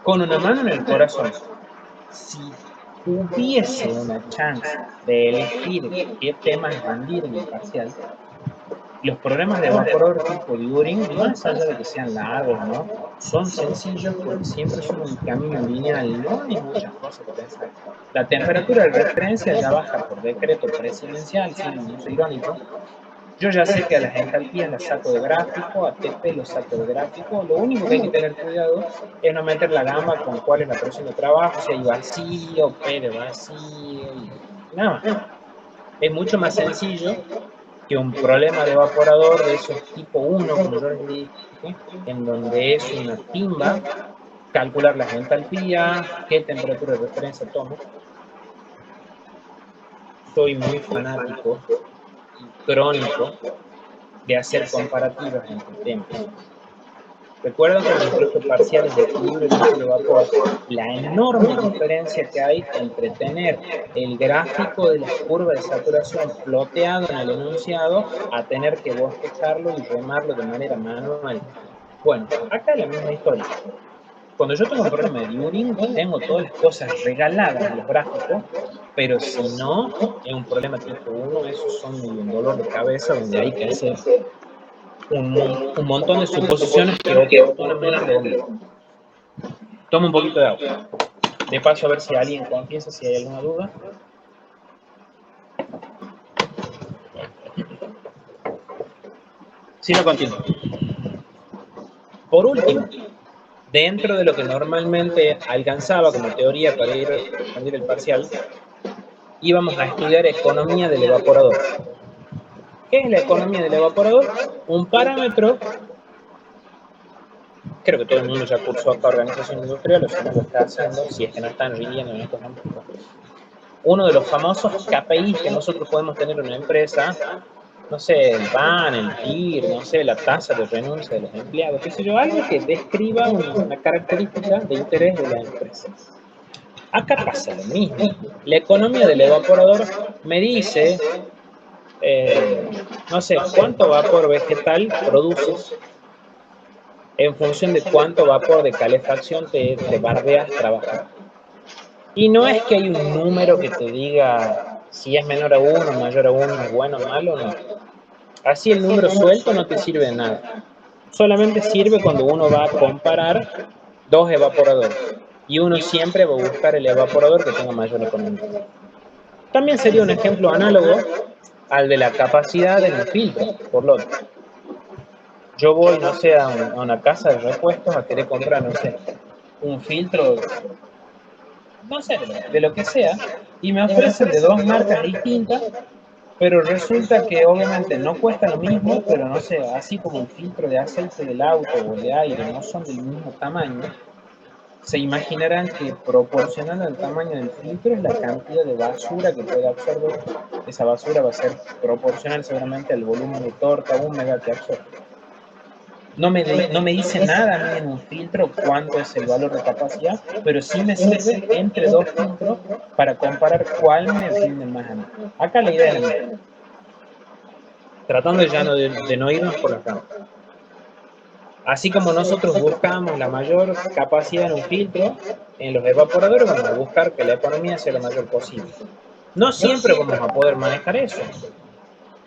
Con una mano en el corazón, si hubiese una chance de elegir qué temas rendir en el parcial, los problemas de evaporador tipo Turing, más allá de que sean largos, ¿no? Son sencillos porque siempre son un camino lineal, no hay muchas cosas que pensar. La temperatura de referencia ya baja por decreto presidencial, sin uso irónico. Yo ya sé que a las entalpías las saco de gráfico, a TP los saco de gráfico. Lo único que hay que tener cuidado es no meter la gama con cuál es la presión de trabajo, si hay vacío, P de vacío y nada más. Es mucho más sencillo que un problema de evaporador de esos tipo 1, como yo les dije, en donde es una timba, calcular las entalpías, qué temperatura de referencia tomo. Soy muy fanático y crónico de hacer comparativas entre temas. Recuerdan que en los parciales de equilibrio líquido-vapor, la enorme diferencia que hay entre tener el gráfico de la curva de saturación ploteado en el enunciado a tener que bosquejarlo y remarlo de manera manual. Bueno, acá es la misma historia. Cuando yo tengo un problema de Turing, tengo todas las cosas regaladas en los gráficos, pero si no, es un problema tipo 1, esos son un dolor de cabeza donde hay que hacer un montón de suposiciones que oportunamente le dominan. Toma un poquito de agua. De paso a ver si alguien confiesa, si hay alguna duda. Si no, continúo. Por último, dentro de lo que normalmente alcanzaba como teoría para ir a rendir el parcial, íbamos a estudiar economía del evaporador. ¿Qué es la economía del evaporador? Un parámetro, creo que todo el mundo ya cursó acá organización industrial, o si no lo está haciendo, si es que no están rindiendo en estos momentos. Uno de los famosos KPIs que nosotros podemos tener en una empresa, no sé, el PAN, el TIR, no sé, la tasa de renuncia de los empleados, qué sé yo, algo que describa una característica de interés de la empresa. Acá pasa lo mismo. La economía del evaporador me dice, no sé, cuánto vapor vegetal produces en función de cuánto vapor de calefacción te bardeas trabajar. Y no es que hay un número que te diga si es menor a 1, mayor a 1, es bueno o malo, no. Así el número suelto no te sirve de nada. Solamente sirve cuando uno va a comparar dos evaporadores. Y uno siempre va a buscar el evaporador que tenga mayor economía. También sería un ejemplo análogo al de la capacidad de un filtro, por lo tanto. Yo voy, no sé, a una casa de repuestos a querer comprar, no sé, un filtro, no sé, de lo que sea, y me ofrecen de 2 marcas distintas, pero resulta que obviamente no cuesta lo mismo, pero no sé, así como el filtro de aceite del auto o de aire no son del mismo tamaño, Se imaginarán que proporcional al tamaño del filtro es la cantidad de basura que puede absorber. Esa basura va a ser proporcional seguramente al volumen de torta húmeda que absorbe. No me dice nada a mí en un filtro cuánto es el valor de capacidad, pero sí me sirve entre dos filtros para comparar cuál me rinde más a mí. Acá la idea es la misma. Tratando ya de no irnos por las ramas. Así como nosotros buscamos la mayor capacidad en un filtro, en los evaporadores vamos a buscar que la economía sea lo mayor posible. No siempre vamos a poder manejar eso,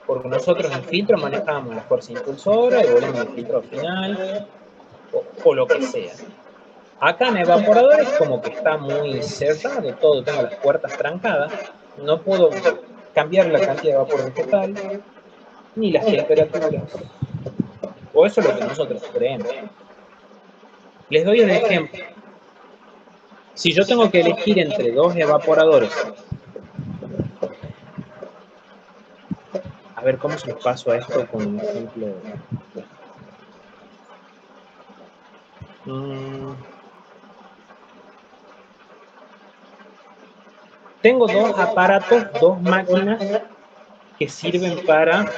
porque nosotros en filtro manejamos la fuerza impulsora, el volumen de filtro final, o lo que sea. Acá en evaporadores como que está muy cerrado todo, tengo las puertas trancadas, no puedo cambiar la cantidad de vapor vegetal, ni las temperaturas, o eso es lo que nosotros creemos. Les doy un ejemplo. Si yo tengo que elegir entre dos evaporadores, a ver cómo se los paso a esto con un ejemplo. Tengo dos aparatos, dos máquinas que sirven para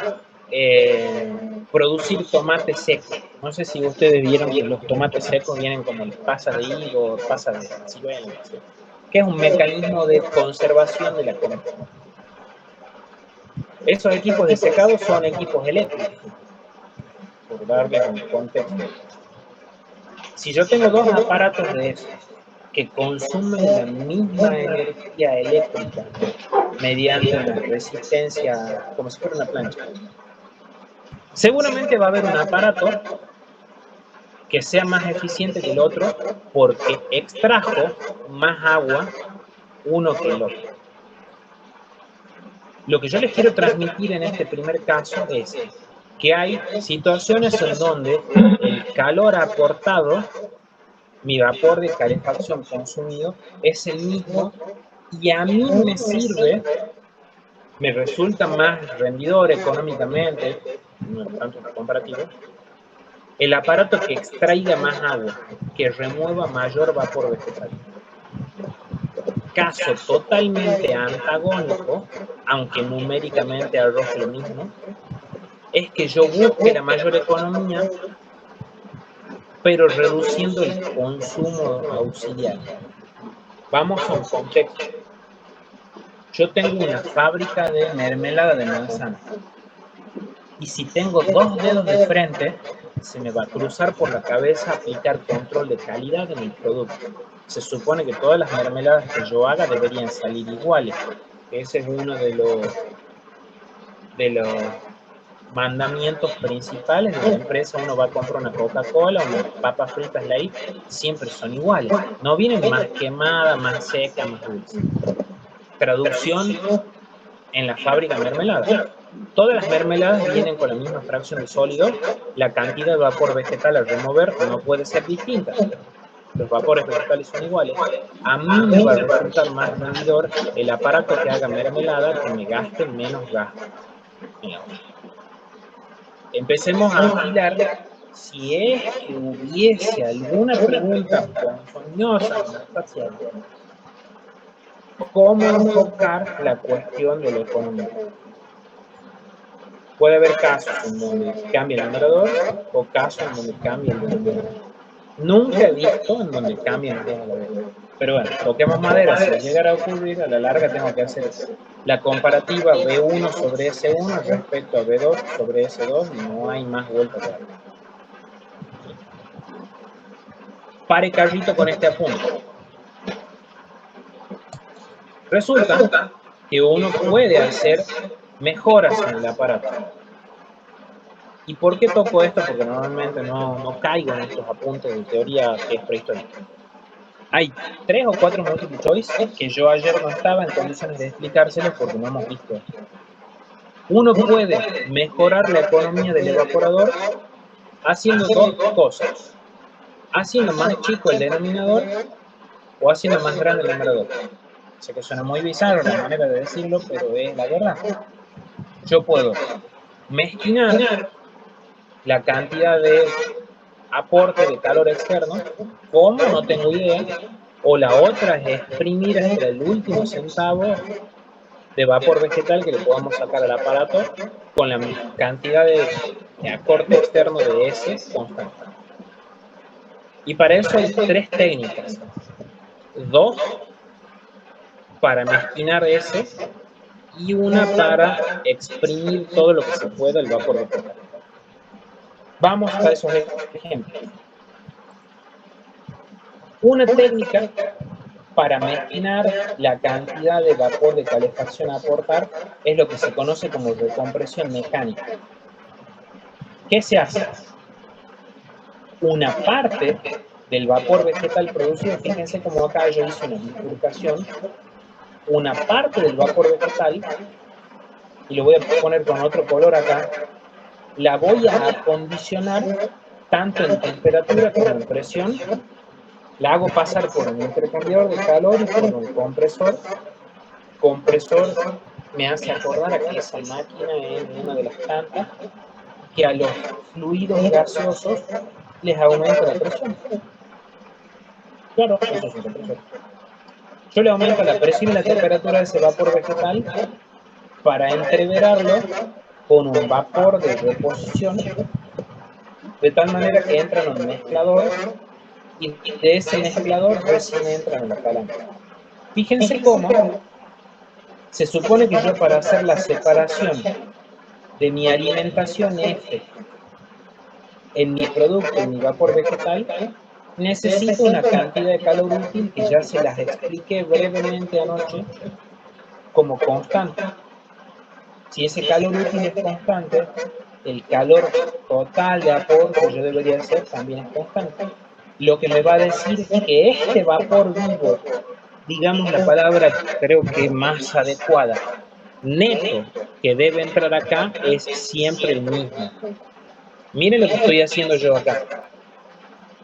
producir tomate seco. No sé si ustedes vieron que los tomates secos vienen como les pasa de higo, pasa de ciruela, que es un mecanismo de conservación de la comida. Esos equipos de secado son equipos eléctricos, por darles un contexto. Si yo tengo dos aparatos de esos que consumen la misma energía eléctrica mediante una resistencia, como si fuera una plancha, seguramente va a haber un aparato que sea más eficiente que el otro porque extrajo más agua uno que el otro. Lo que yo les quiero transmitir en este primer caso es que hay situaciones en donde el calor aportado, mi vapor de calefacción consumido, es el mismo y a mí me sirve, me resulta más rendidor económicamente, no es tanto comparativo, el aparato que extraiga más agua, que remueva mayor vapor vegetal. Caso totalmente antagónico, aunque numéricamente arroje lo mismo, es que yo busque la mayor economía, pero reduciendo el consumo auxiliar. Vamos a un contexto. Yo tengo una fábrica de mermelada de manzana. Y si tengo dos dedos de frente, se me va a cruzar por la cabeza aplicar control de calidad en el producto. Se supone que todas las mermeladas que yo haga deberían salir iguales. Ese es uno de los mandamientos principales de la empresa. Uno va a comprar una Coca-Cola, unas papas fritas Lay's, siempre son iguales. No vienen más quemadas, más secas, más dulces. Traducción en la fábrica de mermelada. Todas las mermeladas vienen con la misma fracción de sólido, la cantidad de vapor vegetal al remover no puede ser distinta. Los vapores vegetales son iguales. A mí me va a resultar más rendidor el aparato que haga mermelada que me gaste menos gas. Empecemos a afilar si es que hubiese alguna pregunta ponzoñosa, cómo enfocar la cuestión de la economía. Puede haber casos en donde cambia el numerador o casos en donde cambia el denominador. Nunca he visto en donde cambian todas la vez. Pero bueno, toquemos madera. Si llegara a ocurrir, a la larga tengo que hacer la comparativa B1 sobre S1 respecto a B2 sobre S2 y no hay más vuelta que dar. Pare carrito con este apunte. Resulta que uno puede hacer mejoras en el aparato. ¿Y por qué toco esto? Porque normalmente no caigo en estos apuntes de teoría que es prehistórica. Hay 3 o 4 multiple choice que yo ayer no estaba en condiciones de explicárselos porque no hemos visto esto. Uno puede mejorar la economía del evaporador haciendo dos cosas. Haciendo más chico el denominador o haciendo más grande el numerador. Sé que suena muy bizarro la manera de decirlo, pero es la verdad. Yo puedo mezquinar la cantidad de aporte de calor externo. ¿Cómo? No tengo idea. O la otra es exprimir hasta el último centavo de vapor vegetal que le podamos sacar al aparato con la cantidad de aporte externo de S constante. Y para eso hay tres técnicas. Dos para mezquinar S y una para exprimir todo lo que se pueda el vapor vegetal. Vamos a esos ejemplos. Una técnica para mezquinar la cantidad de vapor de calefacción a aportar es lo que se conoce como recompresión mecánica. ¿Qué se hace? Una parte del vapor vegetal producido, fíjense como acá yo hice una bifurcación, una parte del vapor vegetal, y lo voy a poner con otro color acá, la voy a acondicionar tanto en temperatura como en presión. La hago pasar por un intercambiador de calor y por un compresor. Compresor me hace acordar a que esa máquina en una de las plantas que a los fluidos gaseosos les aumenta la presión. Claro, eso es un compresor. Yo le aumento la presión y la temperatura de ese vapor vegetal para entreverarlo con un vapor de reposición, de tal manera que entra en un mezclador y de ese mezclador recién entra en la calandra. Fíjense cómo se supone que yo para hacer la separación de mi alimentación F en mi producto, en mi vapor vegetal, necesito una cantidad de calor útil que ya se las expliqué brevemente anoche como constante. Si ese calor útil es constante, el calor total de aporte que yo debería hacer también es constante. Lo que me va a decir que este vapor vivo, digamos la palabra creo que más adecuada, neto, que debe entrar acá, es siempre el mismo. Miren lo que estoy haciendo yo acá.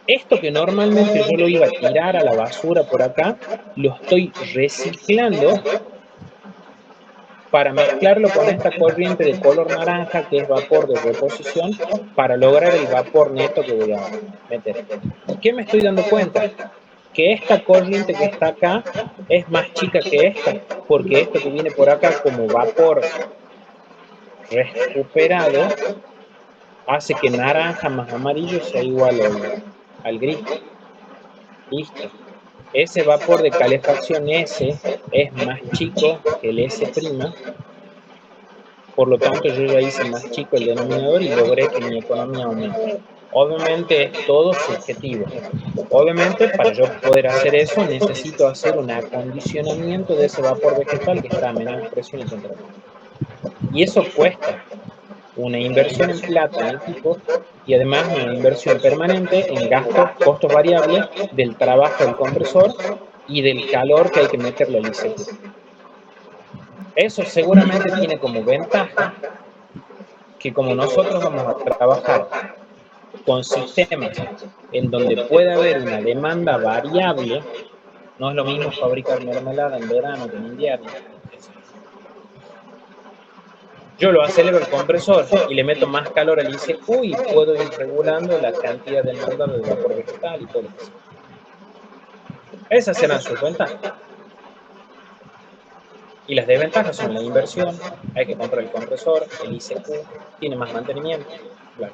Esto que normalmente yo lo iba a tirar a la basura por acá, lo estoy reciclando para mezclarlo con esta corriente de color naranja que es vapor de reposición para lograr el vapor neto que voy a meter. ¿Y qué me estoy dando cuenta? Que esta corriente que está acá es más chica que esta, porque esto que viene por acá como vapor recuperado hace que naranja más amarillo sea igual al gris. Listo. Ese vapor de calefacción S es más chico que el S', por lo tanto yo ya hice más chico el denominador y logré que mi economía aumente. Obviamente es todo subjetivo. Obviamente para yo poder hacer eso necesito hacer un acondicionamiento de ese vapor vegetal que está a menor presión y temperatura. Y eso cuesta una inversión en plata en equipo y además una inversión permanente en gastos, costos variables del trabajo del compresor y del calor que hay que meterle al ICQ. Eso seguramente tiene como ventaja que como nosotros vamos a trabajar con sistemas en donde puede haber una demanda variable, no es lo mismo fabricar mermelada en verano que en invierno. Yo lo acelero el compresor y le meto más calor al ICQ y puedo ir regulando la cantidad de demanda del vapor vegetal y todo lo que sea. Esas serán sus ventajas. Y las desventajas son la inversión, hay que comprar el compresor, el ICQ, tiene más mantenimiento, claro.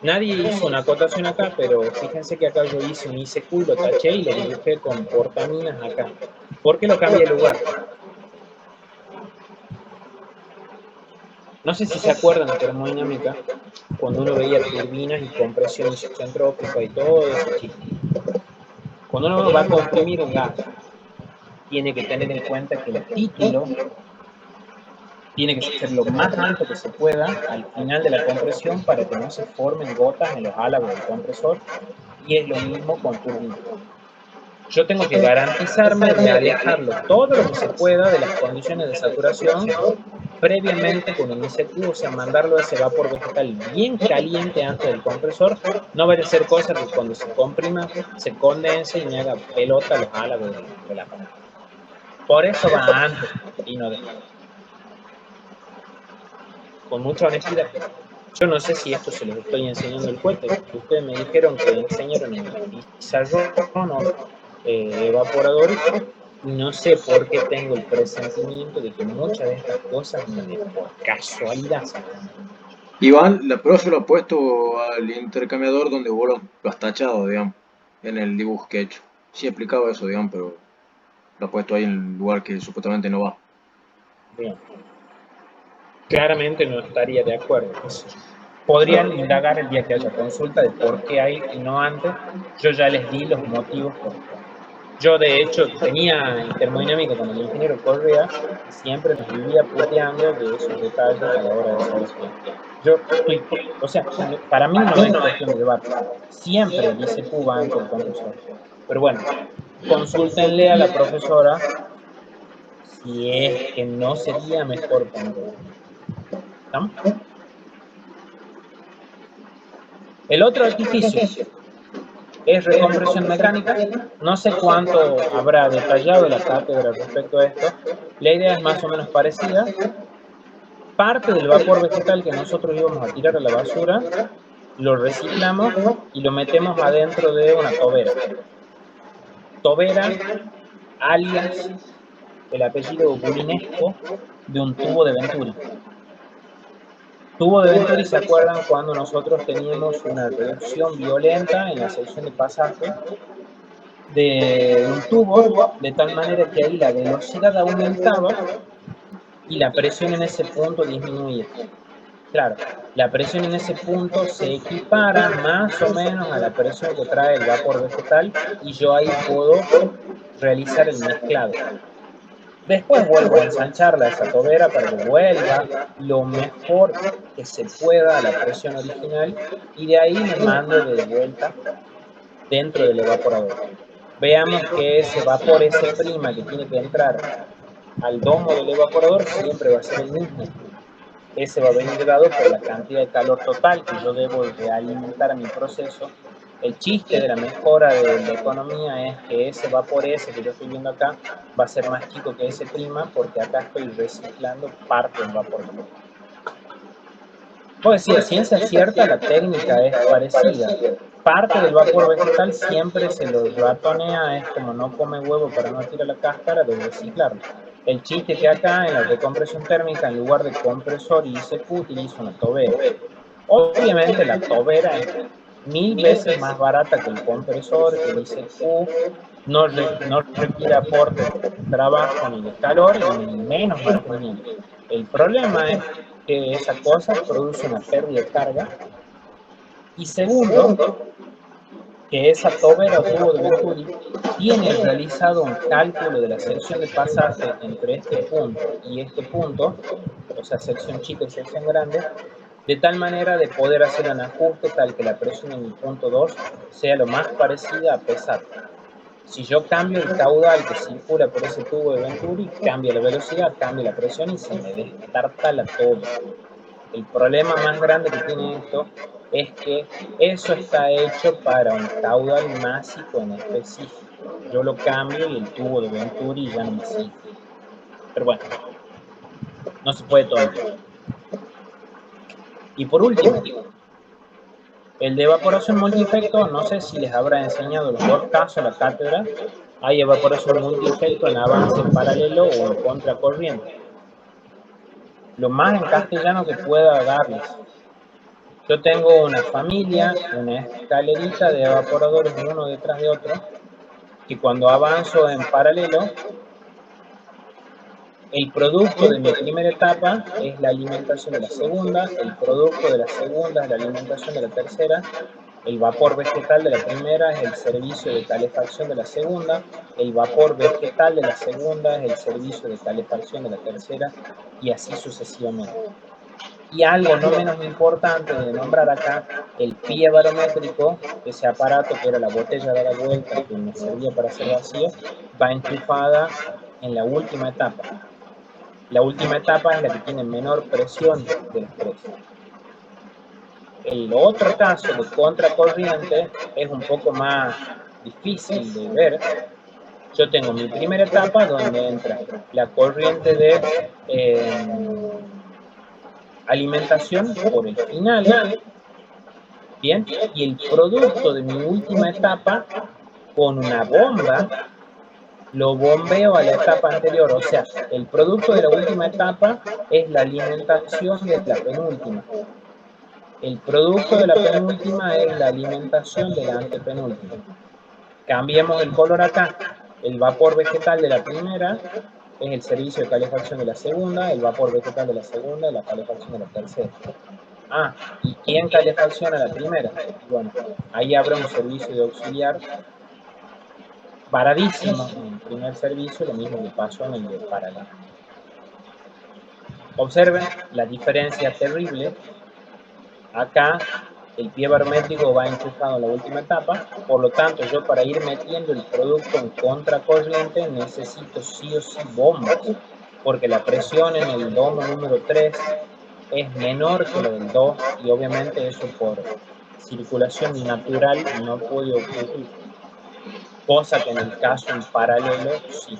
Nadie hizo una acotación acá, pero fíjense que acá yo hice un ICQ y lo taché y lo dibujé con portaminas acá. ¿Por qué lo cambié de lugar? No sé si se acuerdan de termodinámica, cuando uno veía turbinas y compresión isentrópica y todo ese chiste. Cuando uno va a comprimir un gas, tiene que tener en cuenta que el título tiene que ser lo más alto que se pueda al final de la compresión para que no se formen gotas en los álabos del compresor, y es lo mismo con turbinas. Yo tengo que garantizarme de alejarlo todo lo que se pueda de las condiciones de saturación previamente con un ICQ, o sea, mandarlo a ese vapor vegetal bien caliente antes del compresor. No vaya a ser cosa que cuando se comprima se condense y me haga pelota los álabos de la aparato. Por eso va antes y no después. Con mucha honestidad. Yo no sé si esto se los estoy enseñando el cohete. Ustedes me dijeron que enseñaron en el pizarrón o evaporador. Y no sé por qué tengo el presentimiento de que muchas de estas cosas por casualidad salen. Iván, la profe lo ha puesto al intercambiador donde vos lo has tachado, digamos, en el dibujo que he hecho. Sí he explicado eso, digamos, pero lo ha puesto ahí en el lugar que supuestamente no va. Bien. Claramente no estaría de acuerdo. Podrían indagar el día que haya consulta de por qué hay y no antes. Yo ya les di los motivos por qué. Yo, de hecho, tenía termodinámica con el ingeniero Correa y siempre nos vivía puteando de esos detalles a la hora de hacer esto. Yo estoy, o sea, para mí no es cuestión de debate. Siempre el ICQ va ante el compresor. Pero bueno, consúltenle a la profesora si es que no sería mejor ponerlo. ¿Estamos? El otro artificio es recompresión mecánica. No sé cuánto habrá detallado la cátedra respecto a esto. La idea es más o menos parecida. Parte del vapor vegetal que nosotros íbamos a tirar a la basura, lo reciclamos y lo metemos adentro de una tobera. Tobera, alias el apellido bulinesco de un tubo de Venturi. Tubo de Venturi, ¿se acuerdan cuando nosotros teníamos una reducción violenta en la sección de pasaje de un tubo, de tal manera que ahí la velocidad aumentaba y la presión en ese punto disminuía? Claro, la presión en ese punto se equipara más o menos a la presión que trae el vapor vegetal y yo ahí puedo realizar el mezclado. Después vuelvo a ensancharla a esa tobera para que vuelva lo mejor que se pueda a la presión original y de ahí me mando de vuelta dentro del evaporador. Veamos que ese vapor S' que tiene que entrar al domo del evaporador siempre va a ser el mismo. Ese va a venir dado por la cantidad de calor total que yo debo realimentar a mi proceso. El chiste de la mejora de la economía es que ese vapor S que yo estoy viendo acá va a ser más chico que ese prima porque acá estoy reciclando parte del vapor. Puedo decir, a ciencia cierta la técnica es parecida. Parte del vapor vegetal siempre se lo ratonea, es como no come huevo para no tirar la cáscara de reciclarlo. El chiste que acá en la recompresión térmica, en lugar de compresor y ICQ, utilizo una tobera. Obviamente la tobera es 1000 veces más barata que el compresor, que el ICQ, no requiere aporte de trabajo ni de calor y menos mantenimiento. El problema es que esa cosa produce una pérdida de carga. Y segundo, que esa tobera o tubo de Venturi tiene realizado un cálculo de la sección de pasaje entre este punto y este punto, o sea, sección chica y sección grande, de tal manera de poder hacer un ajuste tal que la presión en el punto 2 sea lo más parecida a pesar. Si yo cambio el caudal que circula por ese tubo de Venturi, cambia la velocidad, cambia la presión y se me destartala todo. El problema más grande que tiene esto es que eso está hecho para un caudal másico en específico. Yo lo cambio y el tubo de Venturi ya no me sirve. Pero bueno, no se puede todo el tiempo. Y por último, el de evaporación multiefecto, no sé si les habrá enseñado los dos casos la cátedra. Hay evaporación multiefecto en avance paralelo o en contracorriente. Lo más en castellano que pueda darles. Yo tengo una familia, una escalerita de evaporadores uno detrás de otro, que cuando avanzo en paralelo, el producto de mi primera etapa es la alimentación de la segunda, el producto de la segunda es la alimentación de la tercera, el vapor vegetal de la primera es el servicio de calefacción de la segunda, el vapor vegetal de la segunda es el servicio de calefacción de la tercera, y así sucesivamente. Y algo no menos importante de nombrar acá, el pie barométrico, ese aparato que era la botella de la vuelta que me servía para hacer vacío, va enchufada en la última etapa. La última etapa es la que tiene menor presión de las tres. El otro caso de contracorriente es un poco más difícil de ver. Yo tengo mi primera etapa donde entra la corriente de alimentación por el final, bien, y el producto de mi última etapa con una bomba lo bombeo a la etapa anterior, o sea, el producto de la última etapa es la alimentación de la penúltima. El producto de la penúltima es la alimentación de la antepenúltima. Cambiemos el color acá. El vapor vegetal de la primera es el servicio de calefacción de la segunda, el vapor vegetal de la segunda y la calefacción de la tercera. Ah, ¿y quién calefacciona la primera? Bueno, ahí habrá un servicio de auxiliar baradísimo en el primer servicio, lo mismo que pasó en el de paralelo. Observen la diferencia terrible. Acá el pie barométrico va enchufado en la última etapa, por lo tanto yo para ir metiendo el producto en contracorriente necesito sí o sí bombas, porque la presión en el domo número 3 es menor que la del 2 y obviamente eso por circulación natural no puede ocurrir, cosa que en el caso en paralelo sí.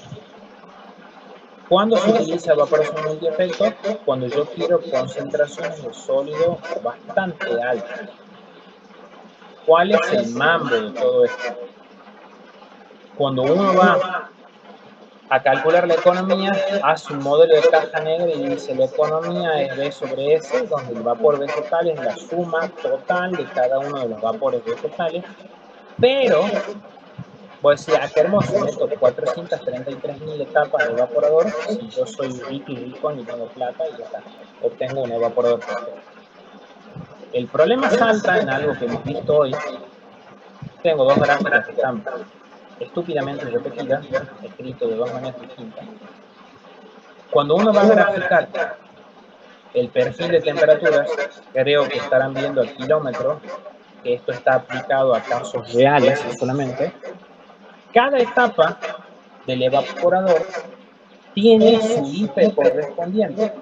¿Cuándo se utiliza evaporación multiefecto? Cuando yo quiero concentraciones de sólido bastante altas. ¿Cuál es el mambo de todo esto? Cuando uno va a calcular la economía, hace un modelo de caja negra y dice la economía es B sobre S, donde el vapor vegetal es la suma total de cada uno de los vapores vegetales, pero voy a decir, qué hermoso, meto 433.000 etapas de evaporador, si yo soy rico y rico y tengo plata y ya está, obtengo un evaporador perfecto. El problema salta en algo que hemos visto hoy. Tengo dos gráficas que están estúpidamente repetidas, escrito de dos maneras distintas. Cuando uno va a graficar el perfil de temperaturas, creo que estarán viendo al kilómetro, que esto está aplicado a casos reales solamente. Cada etapa del evaporador tiene su IP correspondiente,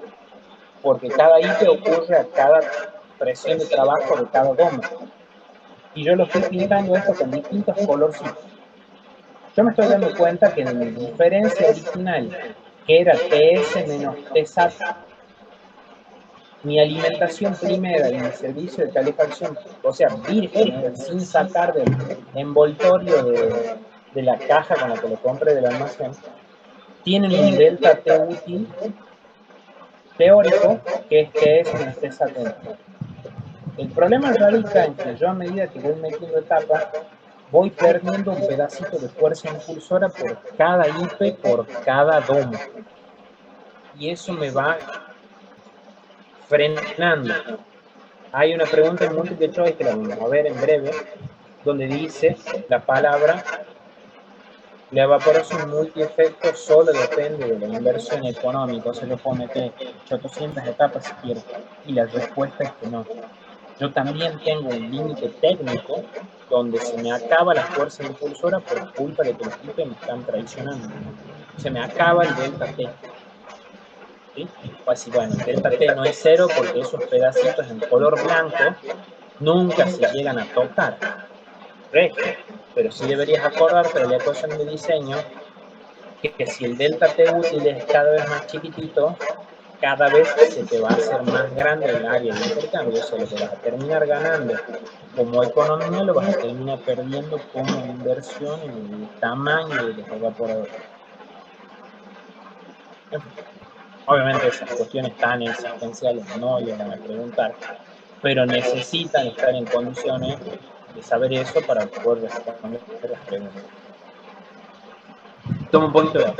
porque cada IP ocurre a cada presión de trabajo de cada domo. Y yo lo estoy pintando esto con distintos colorcitos. Yo me estoy dando cuenta que en mi diferencia original, que era TS menos TSAT, mi alimentación primera y mi servicio de calefacción, o sea, virgen, sin sacar del envoltorio de la caja con la que lo compré del almacén, tienen un delta T útil teórico que es TS menos TSAT. El problema radica en que yo a medida que voy metiendo etapas, voy perdiendo un pedacito de fuerza impulsora por cada IP, por cada domo. Y eso me va frenando. Hay una pregunta en multiple choice que la vamos a ver en breve, donde dice la palabra: la evaporación multiefecto solo depende de la inversión económica, o sea, yo puedo meter 800 etapas si quiero, y la respuesta es que no. Yo también tengo un límite técnico donde se me acaba la fuerza impulsora por culpa de que los tipos me están traicionando. Se me acaba el delta T. ¿Sí? O así, bueno, el delta T no es cero porque esos pedacitos en color blanco nunca se llegan a tocar. Correcto. Pero sí deberías acordarte de la ecuación de diseño que si el delta T útil es cada vez más chiquitito, cada vez se te va a hacer más grande el área de intercambio, o sea, lo que vas a terminar ganando como economía lo vas a terminar perdiendo como inversión en el tamaño de los evaporadores. Obviamente esas cuestiones tan existenciales no le van a preguntar, pero necesitan estar en condiciones de saber eso para poder responder las preguntas. Toma un poquito de agua.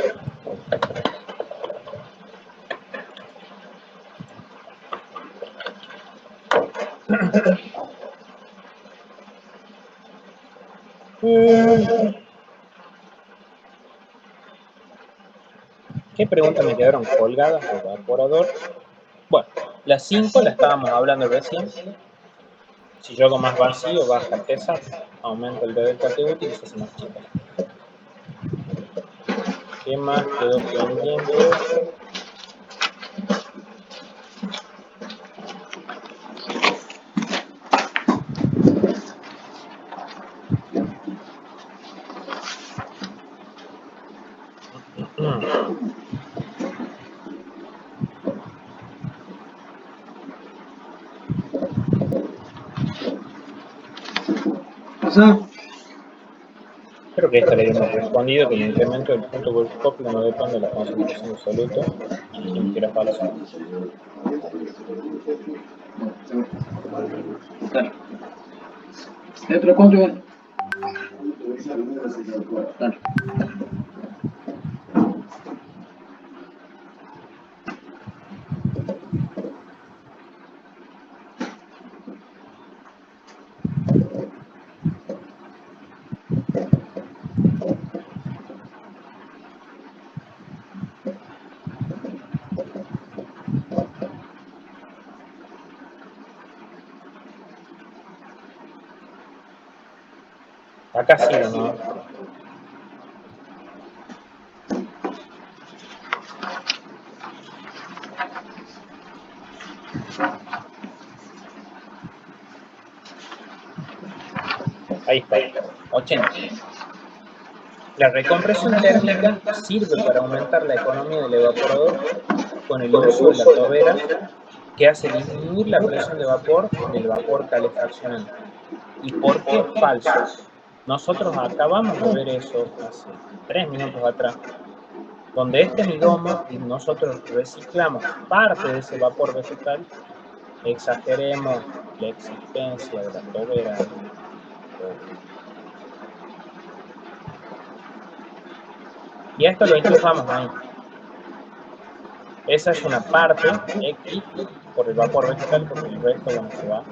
¿Qué preguntas me quedaron colgadas de evaporador? Bueno, las 5 las estábamos hablando recién. Si yo hago más vacío, baja el TSAT, aumenta el delta T útil y se hace más chica. ¿Qué más quedó pendiente? pasa? Creo que esta le hemos respondido que el incremento del punto glucópico no depende de la concentración de soluto y dijimos que era falso. Dale. ¿Dentro de cuánto, Iván? Dale. Acá sí, ¿no? Ahí está, 80. La recompresión térmica sirve para aumentar la economía del evaporador con el uso de la tobera, que hace disminuir la presión de vapor del vapor calefaccionante. ¿Y por qué es falso? Nosotros acabamos de ver eso hace 3 minutos atrás, donde este midomo y nosotros reciclamos parte de ese vapor vegetal. Exageremos la existencia de la tobera. Y esto lo enchufamos ahí. Esa es una parte X por el vapor vegetal, porque el resto, bueno, se va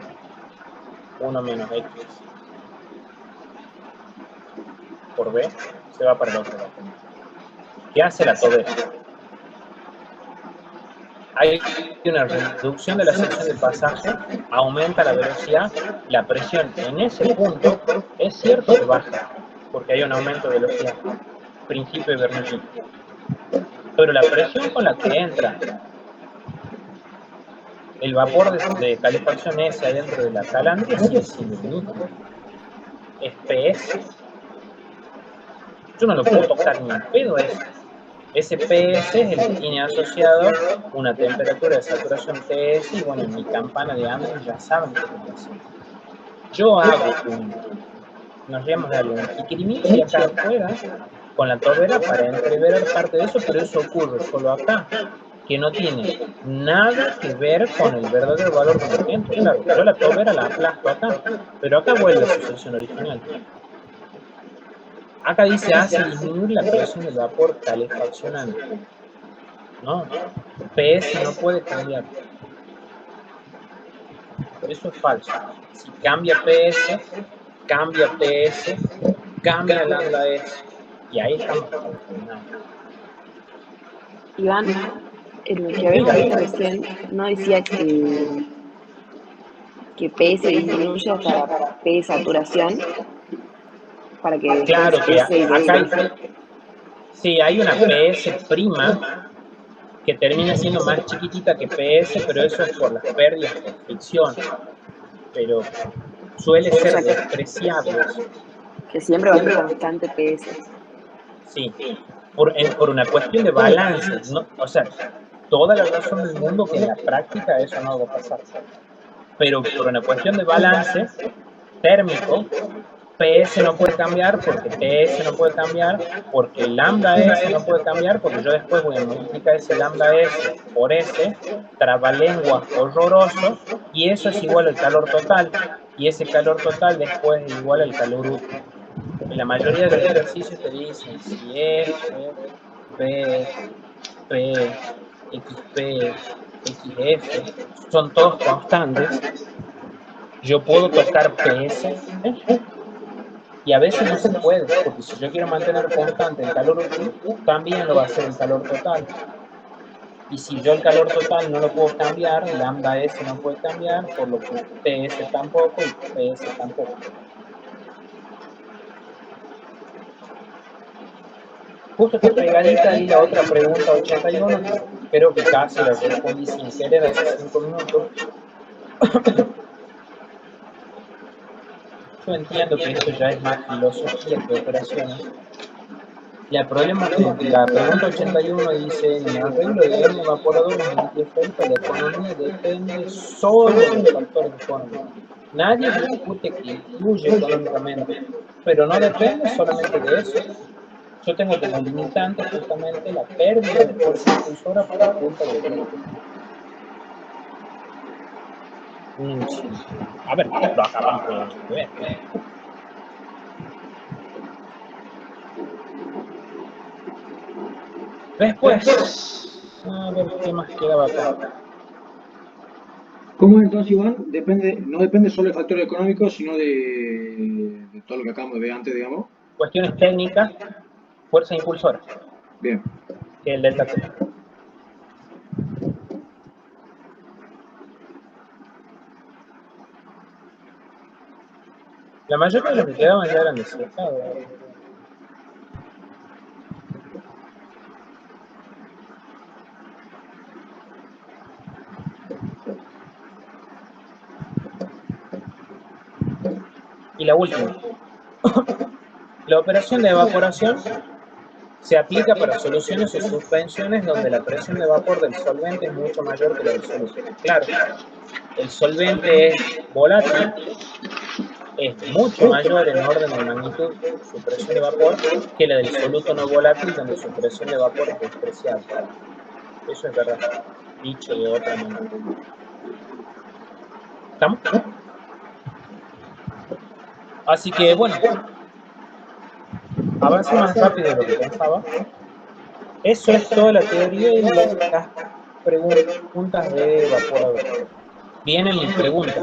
1 menos X por B, se va para el otro lado. ¿Qué hace la tobera? Hay una reducción de la sección de pasaje, aumenta la velocidad, la presión en ese punto es cierto que baja, porque hay un aumento de velocidad, principio de Bernoulli. Pero la presión con la que entra el vapor de calefacción S adentro de la calandria sigue siendo el mismo. Es PS. Yo no lo puedo tocar ni en pedo eso. Ese PS es el que tiene asociado una temperatura de saturación TS y bueno, en mi campana de Amber ya saben qué es lo que hace. Yo hago nos llamamos de algo, un jiquirimixi acá afuera con la tobera para entrever parte de eso, pero eso ocurre solo acá, que no tiene nada que ver con el verdadero valor de movimiento. Claro, yo la tobera la aplasto acá, pero acá vuelve a su sección original. Acá dice hace disminuir la presión del vapor calefaccionante. No, PS no puede cambiar. Eso es falso. Si cambia PS, cambia PS, cambia lambda S. Y ahí estamos contaminados. Iván, en lo que habíamos visto recién, no decía que PS disminuye hasta P saturación para que Claro que S acá hay una PS prima que termina siendo más chiquitita que PS, pero eso es por las pérdidas de fricción. Pero suele ser despreciable eso. que siempre va a ser constante PS. Sí, por una cuestión de balance. No, o sea, toda la razón del mundo que en la práctica eso no va a pasar. Pero por una cuestión de balance térmico, PS no puede cambiar porque TS no puede cambiar, porque lambda S no puede cambiar, porque yo después voy a multiplicar ese lambda S por S, trabalenguas horroroso, y eso es igual al calor total, y ese calor total después es igual al calor útil. En la mayoría de los ejercicios te dicen si F, P, P, XP, XF, son todos constantes. Yo puedo tocar PS y a veces no se puede, porque si yo quiero mantener constante el calor útil, también lo va a hacer el calor total. Y si yo el calor total no lo puedo cambiar, lambda S no puede cambiar, por lo que TS tampoco y PS tampoco. Justo está pegadita ahí la otra pregunta 81, creo que casi la respondí sin querer hace 5 minutos. Yo entiendo que esto ya es más filosofía que operaciones. La pregunta 81 dice, en el arreglo de N evaporadores multiefecto, la economía depende solo de los factores económicos. Nadie discute que influye económicamente, pero no depende solamente de eso. Yo tengo como limitante justamente la pérdida de fuerza impulsora por culpa del viento. Sí. A ver, lo acabamos de ver. Después, a ver qué más quedaba acá. ¿Cómo es entonces, Iván? No depende solo del factor económico, sino de todo lo que acabamos de ver antes, digamos. Cuestiones técnicas, fuerza impulsora, Bien. que es el delta T. La mayoría de los que quedaban ya eran de secado. Y la última. La operación de evaporación se aplica para soluciones o suspensiones donde la presión de vapor del solvente es mucho mayor que la del soluto. Claro, el solvente es volátil, es mucho mayor en orden de magnitud su presión de vapor que la del soluto no volátil, donde su presión de vapor es despreciable. Eso es verdad, dicho de otra manera. ¿Estamos? Así que, bueno, avance más rápido de lo que pensaba. Eso es toda la teoría y las preguntas de evaporador. Viene mi pregunta.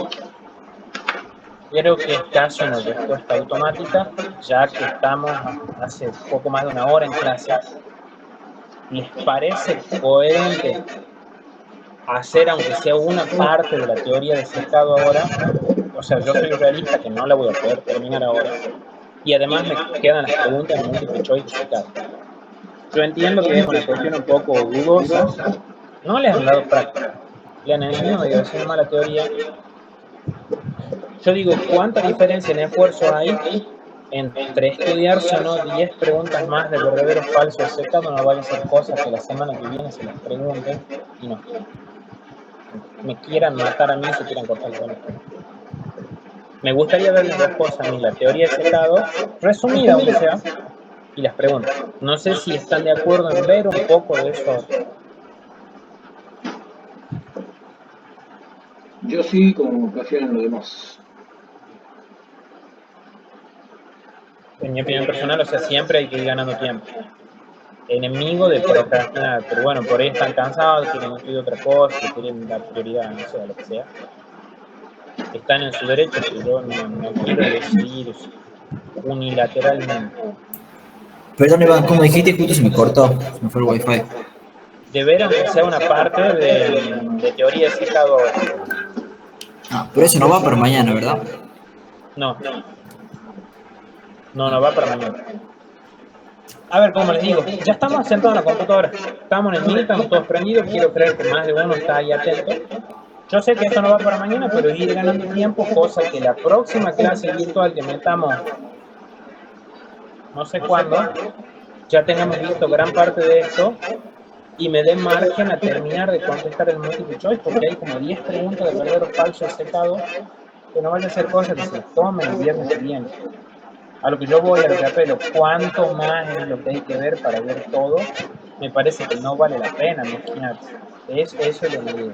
Creo que es casi una respuesta automática, ya que estamos hace poco más de una hora en clase. ¿Les parece coherente hacer, aunque sea una parte de la teoría de secado ahora? O sea, yo soy realista que no la voy a poder terminar ahora. Y además me quedan las preguntas en múltiple choice de secado. Yo entiendo que es una cuestión un poco dudosa. No les han dado práctica. Le han enseñado medio decir mala teoría. Yo digo, ¿cuánta diferencia en esfuerzo hay entre estudiarse o no 10 preguntas más de verdadero o falso de secado? No vaya a ser cosas que la semana que viene se las pregunten y no me quieran matar a mí, se quieran cortar el pelo. Me gustaría ver las dos cosas a mí, la teoría de secado, resumida aunque sea, y las preguntas. No sé si están de acuerdo en ver un poco de eso. Yo sí, como prefieren los demás. En mi opinión personal, o sea, siempre hay que ir ganando tiempo. Enemigo de procrastinar, pero bueno, por ahí están cansados, quieren estudiar otra cosa, quieren dar prioridad, no sé, a lo que sea. Están en su derecho, pero yo no quiero decidir unilateralmente. Perdón, Iván, como dijiste, justo se me cortó, se me fue el wifi. De ver aunque sea una parte de teoría de secado. Ah, pero eso no va para mañana, ¿verdad? No va para mañana. A ver, como les digo, ya estamos sentados en la computadora, estamos en el Meet, estamos todos prendidos, quiero creer que más de uno está ahí atento. Yo sé que esto no va para mañana, pero ir ganando tiempo, cosa que la próxima clase virtual que metamos, no sé cuándo, ya tengamos visto gran parte de esto y me dé margen a terminar de contestar el multiple choice, porque hay como 10 preguntas de verdadero o falso secado, que no vayan a ser cosas que se tomen el viernes que viene. A lo que yo voy, a lo que apelo, cuánto más es lo que hay que ver para ver todo, me parece que no vale la pena mezquinarse. Eso es lo que digo.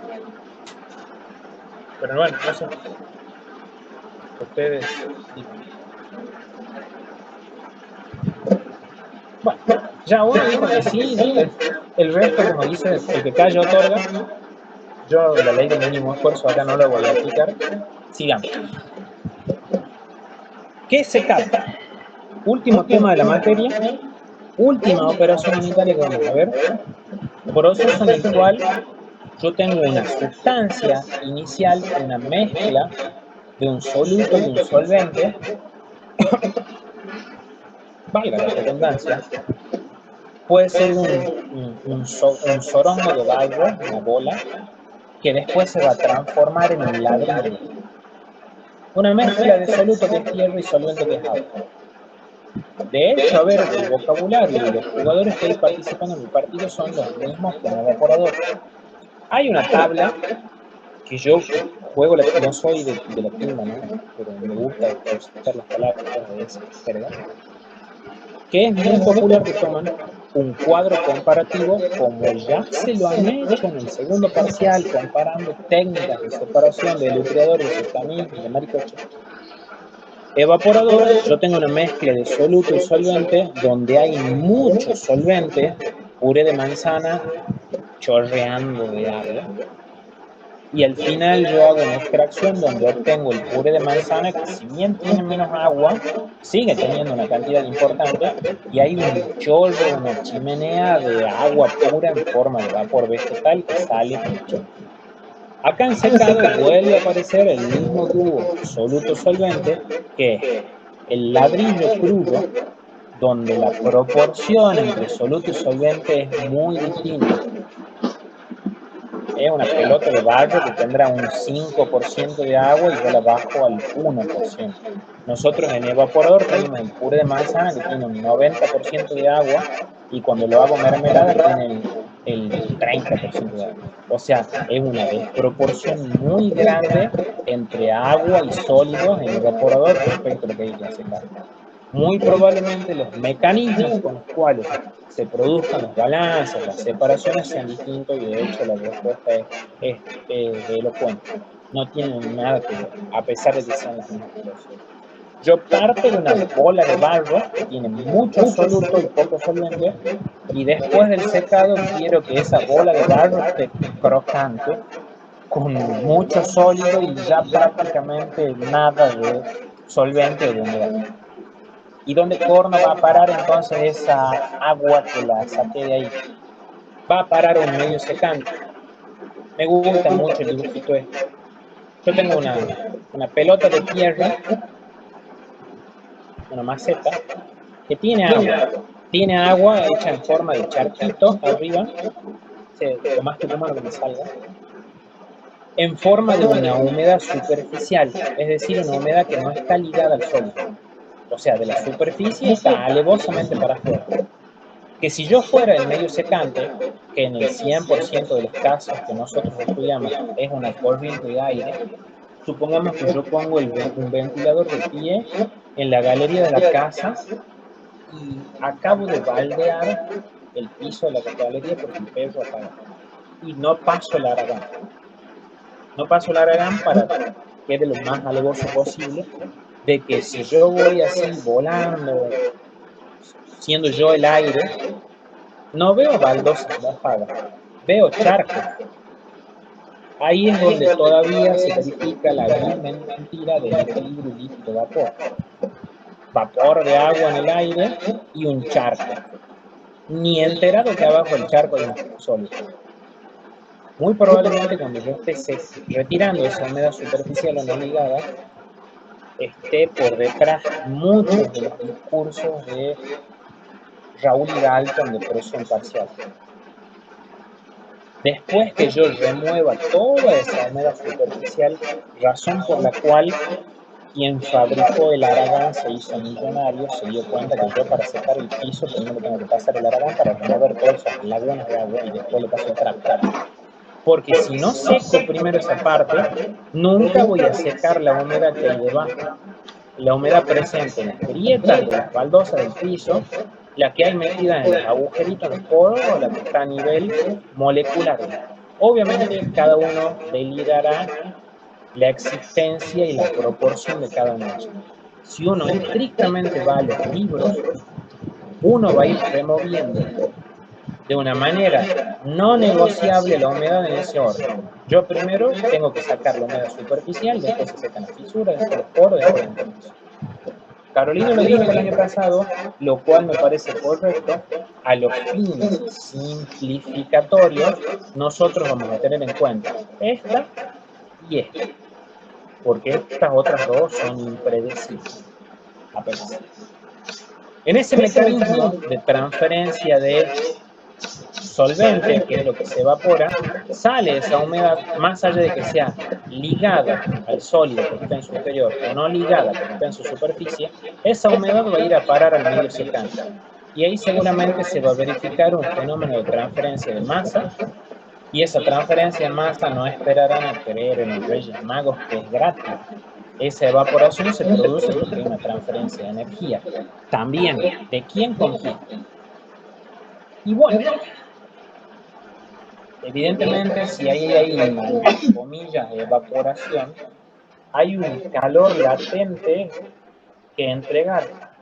Pero bueno, no sé. Ustedes digan. Bueno, ya uno dijo que sí, el resto, como dice, el que calla otorga. Yo la ley de mínimo esfuerzo acá no la voy a aplicar. Sigamos. ¿Qué es secado? Último tema de la materia, última operación unitaria que vamos a ver. Proceso en el cual yo tengo una sustancia inicial, una mezcla de un soluto y un solvente, valga la redundancia, puede ser un sorongo de barro, una bola, que después se va a transformar en un ladrillo. Una mezcla de soluto que es tierra y solvente que es agua. De hecho, a ver, el vocabulario de los jugadores que ahí participan en el partido son los mismos que en el evaporador. Hay una tabla que yo juego, no soy de la timba, ¿no? Pero me gusta usar las palabras de esa jerga, que es muy popular que toman un cuadro comparativo, como ya se lo han hecho en el segundo parcial, comparando técnicas de separación de lubriador, de cetamín y de maricoche. Evaporador, yo tengo una mezcla de soluto y solvente, donde hay mucho solvente, puré de manzana chorreando de agua. Y al final yo hago una extracción donde obtengo el puré de manzana, que si bien tiene menos agua, sigue teniendo una cantidad importante, y hay un chorro, una chimenea de agua pura en forma de vapor vegetal que sale mucho. Acá en secado vuelve a aparecer el mismo dúo soluto-solvente, que es el ladrillo crudo, donde la proporción entre soluto y solvente es muy distinta. Es una pelota de barro que tendrá un 5% de agua y yo la bajo al 1%. Nosotros en evaporador tenemos el puré de manzana que tiene un 90% de agua, y cuando lo hago mermelada tiene el 30% de agua. O sea, es una desproporción muy grande entre agua y sólidos en el evaporador respecto a lo que hay que hacer. Muy probablemente los mecanismos con los cuales se produzcan los balances, las separaciones sean distintos, y de hecho la respuesta es elocuente. No tienen nada que ver, a pesar de que sean las mismas cosas. Yo parto de una bola de barro que tiene mucho soluto y poco solvente, y después del secado quiero que esa bola de barro esté crocante, con mucho sólido y ya prácticamente nada de solvente o de humedad. ¿Y dónde corno va a parar entonces esa agua que la saqué de ahí? Va a parar un medio secante. Me gusta mucho el dibujito este. Yo tengo una pelota de tierra, una maceta, que tiene agua. Tiene agua hecha en forma de charquito arriba. Lo más que lo que me salga. En forma de una humedad superficial, es decir, una humedad que no está ligada al suelo. O sea, de la superficie está alevosamente para afuera. Que si yo fuera el medio secante, que en el 100% de los casos que nosotros estudiamos es una corriente de aire, supongamos que yo pongo un ventilador de pie en la galería de la casa y acabo de baldear el piso de la galería porque el perro apaga. Y no paso el aragán. No paso el aragán para que quede lo más alevoso posible, de que si yo voy así volando, siendo yo el aire, no veo baldosas mojadas, veo charcos. Ahí es donde todavía se verifica la gran mentira del equilibrio líquido-vapor. Vapor de agua en el aire y un charco. Ni enterado que abajo del charco hay un sólido. Muy probablemente cuando yo esté retirando esa humedad superficial o no ligada, esté por detrás muchos de los discursos de Raúl y Dalton de presión parcial. Después que yo remueva toda esa humedad superficial, razón por la cual quien fabricó el aragán se hizo millonario, se dio cuenta que yo para secar el piso primero tengo que pasar el aragán para remover todas esas lagunas de agua y después le paso el tractor. Porque si no seco primero esa parte, nunca voy a secar la humedad que hay debajo. La humedad presente en las grietas de las baldosas del piso, la que hay metida en los agujeritos, en los poros, o la que está a nivel molecular. Obviamente cada uno deliberará la existencia y la proporción de cada uno de ellos. Si uno estrictamente va a los libros, uno va a ir removiendo de una manera no negociable la humedad en ese orden. Yo primero tengo que sacar la humedad superficial, después se secan las fisuras, después los poros, después los poros. Carolina lo dijo el año pasado, lo cual me parece correcto. A los fines simplificatorios, nosotros vamos a tener en cuenta esta y esta, porque estas otras dos son impredecibles. Apenas. En ese mecanismo de transferencia de solvente, que es lo que se evapora, sale esa humedad, más allá de que sea ligada al sólido que está en su interior o no ligada que está en su superficie, esa humedad va a ir a parar al medio secante. Y ahí seguramente se va a verificar un fenómeno de transferencia de masa Y esa transferencia en masa no esperarán a creer en los Reyes Magos, que es gratis. Esa evaporación se produce porque hay una transferencia de energía. También, ¿de quién con quién? Y bueno, evidentemente, si hay entre comillas, evaporación, hay un calor latente que entregar,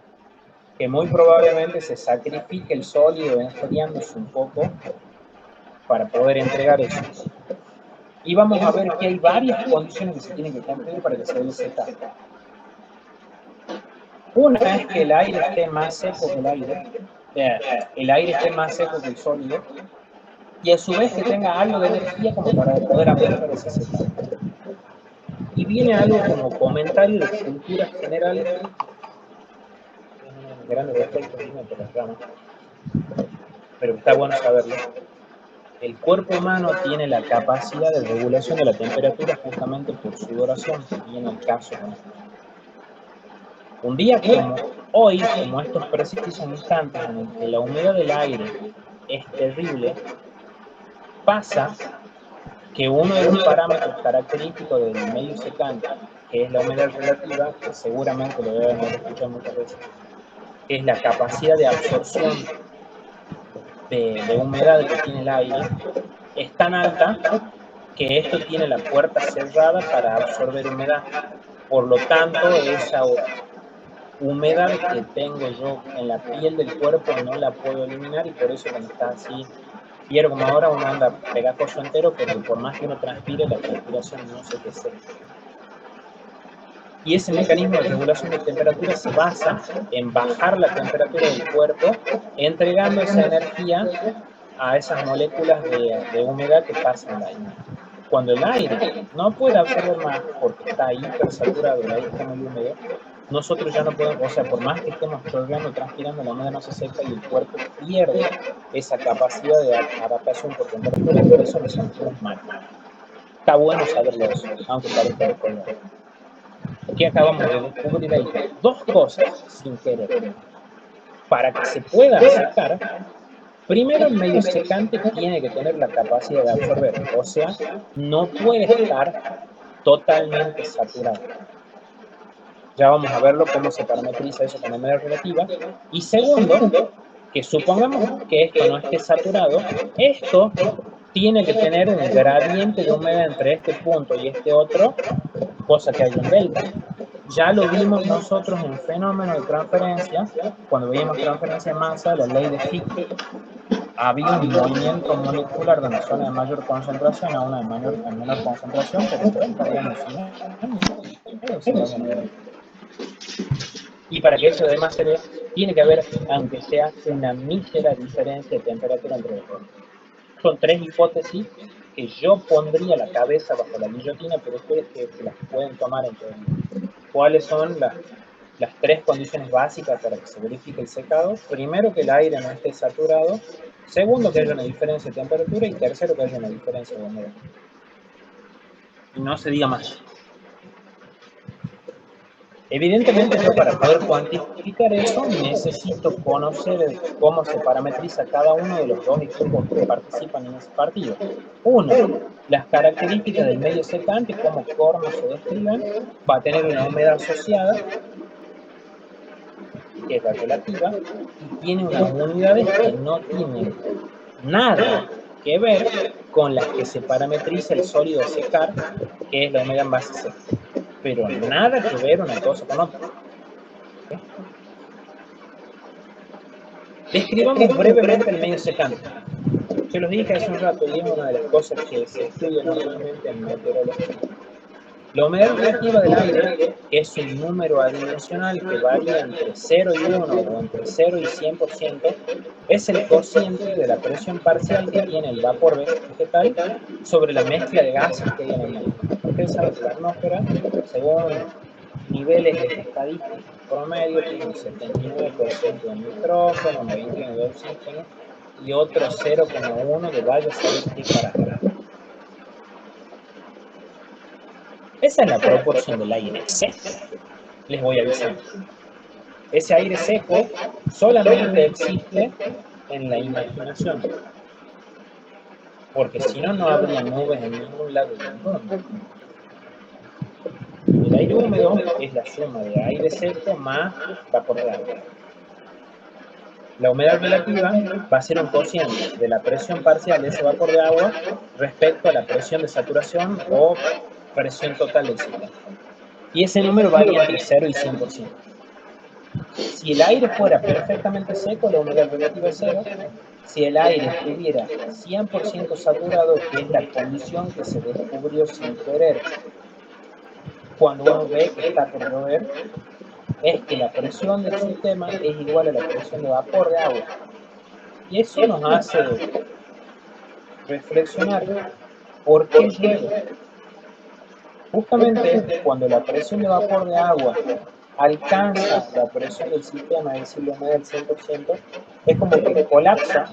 que muy probablemente se sacrifique el sólido enfriándose un poco para poder entregar eso. Y vamos a ver que hay varias condiciones que se tienen que cumplir para que se dé el secado. Una es que el aire esté más seco que el aire esté más seco que el sólido, y a su vez que tenga algo de energía como para poder absorber ese secado. Y viene algo como comentario de cultura general, grandes respectos por las ramas, pero está bueno saberlo. El cuerpo humano tiene la capacidad de regulación de la temperatura justamente por sudoración, que viene el caso. Un día como hoy, como estos precisos instantes en el que la humedad del aire es terrible, pasa que uno de los parámetros característicos del medio secante, que es la humedad relativa, que seguramente lo deben haber escuchado muchas veces, que es la capacidad de absorción de humedad que tiene el aire, es tan alta que esto tiene la puerta cerrada para absorber humedad. Por lo tanto, esa humedad que tengo yo en la piel del cuerpo no la puedo eliminar, y por eso cuando está así fiero como ahora uno anda pegajoso entero, porque por más que uno transpire, la transpiración no se te seca. Y ese mecanismo de regulación de temperatura se basa en bajar la temperatura del cuerpo, entregando esa energía a esas moléculas de humedad que pasan al aire. Cuando el aire no puede absorber más porque está hipersaturado, el aire está muy húmedo, nosotros ya no podemos, o sea, por más que estemos chorreando, transpirando, la humedad no se seca y el cuerpo pierde esa capacidad de adaptación por temperatura, y por eso nos sentimos mal. Está bueno saberlo eso, aunque parezca descolgado. Aquí acabamos de descubrir ahí dos cosas sin querer. Para que se pueda secar, primero el medio secante tiene que tener la capacidad de absorber, o sea, no puede estar totalmente saturado. Ya vamos a verlo cómo se parametriza eso con la humedad relativa. Y segundo, que supongamos que esto no esté saturado, esto tiene que tener un gradiente de humedad entre este punto y este otro, cosa que hay un delta. Ya lo vimos nosotros en fenómeno de transferencia, cuando veíamos transferencia de masa, la ley de Fick. Había un movimiento molecular de una zona de mayor concentración a una de menor concentración, pero 30 gramos. Y para que eso además se vea, tiene que haber, aunque sea una mísera diferencia de temperatura entre los dos. Son tres hipótesis que yo pondría la cabeza bajo la guillotina, pero ustedes que las pueden tomar en teoría. ¿Cuáles son las tres condiciones básicas para que se verifique el secado? Primero, que el aire no esté saturado. Segundo, que haya una diferencia de temperatura. Y tercero, que haya una diferencia de humedad. Y no se diga más. Evidentemente, yo para poder cuantificar eso necesito conocer cómo se parametriza cada uno de los dos equipos que participan en ese partido. Uno, las características del medio secante, cómo cornos se describen, va a tener una humedad asociada, que es la relativa, y tiene unas unidades que no tienen nada que ver con las que se parametriza el sólido a secar, que es la humedad en base seca. Pero nada que ver una cosa con otra. ¿Okay? Describamos brevemente el medio secante. Yo los dije hace un rato, y es una de las cosas que se estudia normalmente en meteorología. La humedad relativa del aire es un número adimensional que varía entre 0 y 1 o entre 0 y 100%, es el cociente de la presión parcial que tiene el vapor vegetal sobre la mezcla de gases que hay en el medio. Ustedes saben que la atmósfera, según niveles estadísticos promedio, tiene un 79% de nitrógeno, un 21% de oxígeno y otro 0,1 de valles para atrás. Esa es la proporción del aire seco. Les voy a avisar. Ese aire seco solamente existe en la imaginación. porque si no, no habría nubes en ningún lado del mundo. El aire húmedo es la suma de aire seco más vapor de agua. La humedad relativa va a ser un cociente de la presión parcial de ese vapor de agua respecto a la presión de saturación o presión total del sistema. Y ese número varía entre 0 y 100%. Si el aire fuera perfectamente seco, la humedad relativa es 0. Si el aire estuviera 100% saturado, que es la condición que se descubrió sin querer cuando uno ve que está por llover, es que la presión del sistema es igual a la presión de vapor de agua. Y eso nos hace reflexionar por qué llueve. Justamente cuando la presión de vapor de agua alcanza la presión del sistema, es decir, la humedad del 100%, es como que colapsa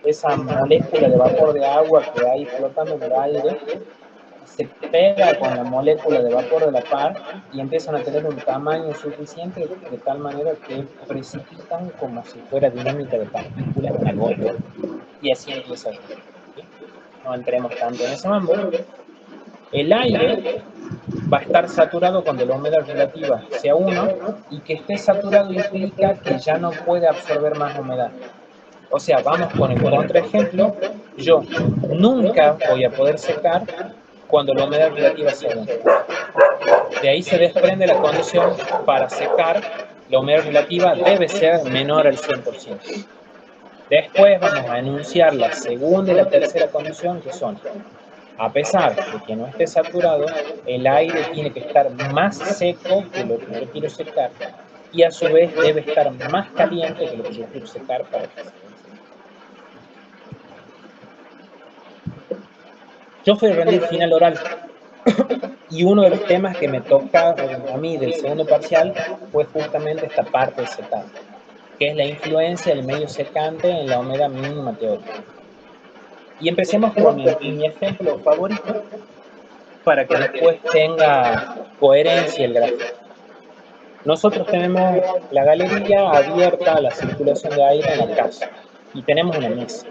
esa molécula de vapor de agua que hay flotando en el aire, se pega con la molécula de vapor de la par y empiezan a tener un tamaño suficiente de tal manera que precipitan como si fuera dinámica de partículas en la gota. Y así empieza a llover. No entremos tanto en ese mambo. El aire va a estar saturado cuando la humedad relativa sea 1, y que esté saturado implica que ya no puede absorber más humedad. O sea, vamos con el contraejemplo, yo nunca voy a poder secar cuando la humedad relativa sea 1. De ahí se desprende la condición para secar, la humedad relativa debe ser menor al 100%. Después vamos a enunciar la segunda y la tercera condición, que son: a pesar de que no esté saturado, el aire tiene que estar más seco que lo que yo quiero secar, y a su vez debe estar más caliente que lo que yo quiero secar para que se seque. Yo fui a rendir final oral y uno de los temas que me toca a mí del segundo parcial fue justamente esta parte de secado, que es la influencia del medio secante en la humedad mínima teórica. Y empecemos con mi ejemplo favorito para que después tenga coherencia el gráfico. Nosotros tenemos la galería abierta a la circulación de aire en la casa y tenemos una mesa.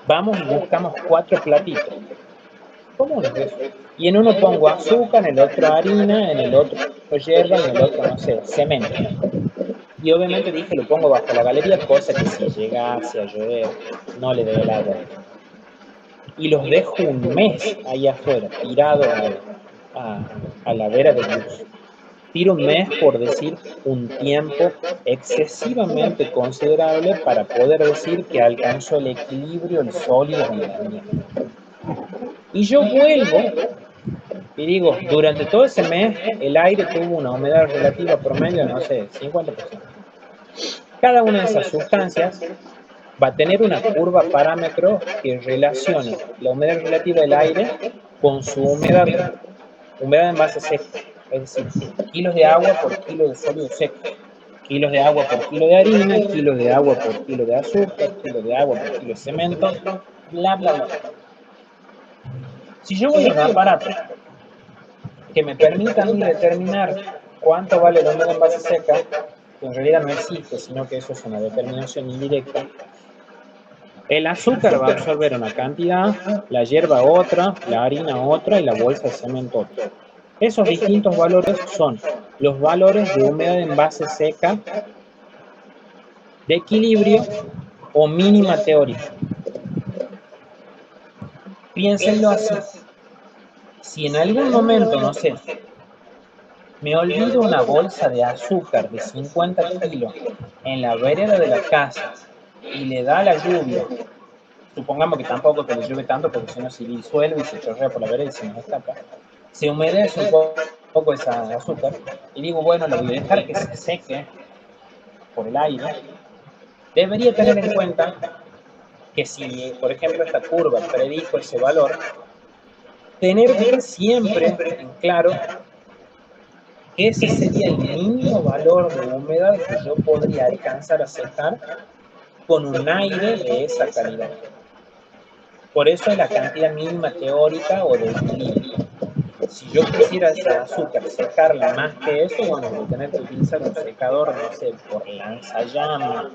Vamos y buscamos 4 platitos comunes de eso. Y en uno pongo azúcar, en el otro harina, en el otro hierba y en el otro, no sé, cemento. Y obviamente dije, lo pongo bajo la galería, cosa que si llegase a llover no le dé el agua. Y los dejo un mes ahí afuera, tirados a la vera de luz. Tiro un mes por decir un tiempo excesivamente considerable para poder decir que alcanzó el equilibrio, el sólido en la nieve. Y yo vuelvo y digo, durante todo ese mes el aire tuvo una humedad relativa promedio, no sé, 50%. Cada una de esas sustancias va a tener una curva parámetro que relacione la humedad relativa del aire con su humedad en base seca, es decir, kilos de agua por kilo de sólido seco, kilos de agua por kilo de harina, kilos de agua por kilo de azúcar, kilos de agua por kilo de cemento, bla, bla, bla. Si yo voy a un aparato que me permita a mí determinar cuánto vale la humedad en base seca, que en realidad no existe, sino que eso es una determinación indirecta, el azúcar va a absorber una cantidad, la hierba otra, la harina otra y la bolsa de cemento otra. Esos distintos valores son los valores de humedad en base seca, de equilibrio o mínima teórica. Piénsenlo así. Si en algún momento, no sé, me olvido una bolsa de azúcar de 50 kilos en la vereda de la casa y le da la lluvia, supongamos que tampoco que le llueve tanto porque si no se disuelve y se chorrea por la vereda y se nos escapa, se humedece un poco esa azúcar y digo, bueno, lo voy a dejar que se seque por el aire. Debería tener en cuenta que si, por ejemplo, esta curva predijo ese valor, tener siempre en claro que ese sería el mínimo valor de humedad que yo podría alcanzar a secar con un aire de esa calidad. Por eso es la cantidad mínima teórica o de equilibrio. Si yo quisiera esa azúcar secarla más que eso, bueno, voy a tener que utilizar un secador, no sé, por lanzallamas,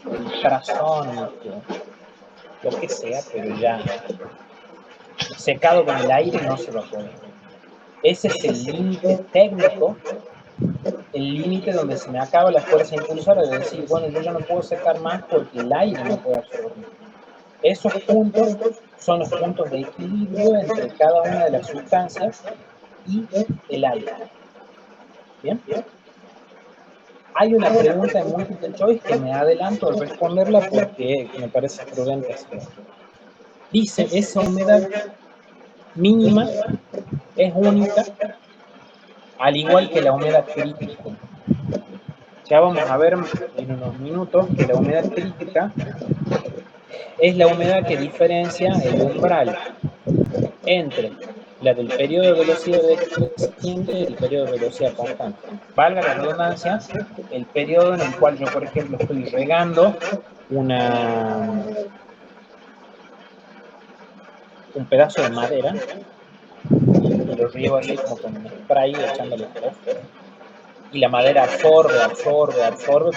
ultrasónico, lo que sea, pero ya secado con el aire no se va a poder. Ese es el límite técnico, el límite donde se me acaba la fuerza impulsora de decir, bueno, yo ya no puedo secar más porque el aire no puede absorber. Esos puntos son los puntos de equilibrio entre cada una de las sustancias y el aire. ¿Bien? Hay una pregunta en multiple choice que me adelanto al responderla porque me parece prudente hacerlo. Dice, esa humedad mínima es única, al igual que la humedad crítica. Ya vamos a ver en unos minutos que la humedad crítica es la humedad que diferencia el umbral entre la del periodo de velocidad decreciente y el periodo de velocidad constante. Valga la redundancia, el periodo en el cual yo, por ejemplo, estoy regando un pedazo de madera y lo riego así como con un spray echándole fósforo. Y la madera absorbe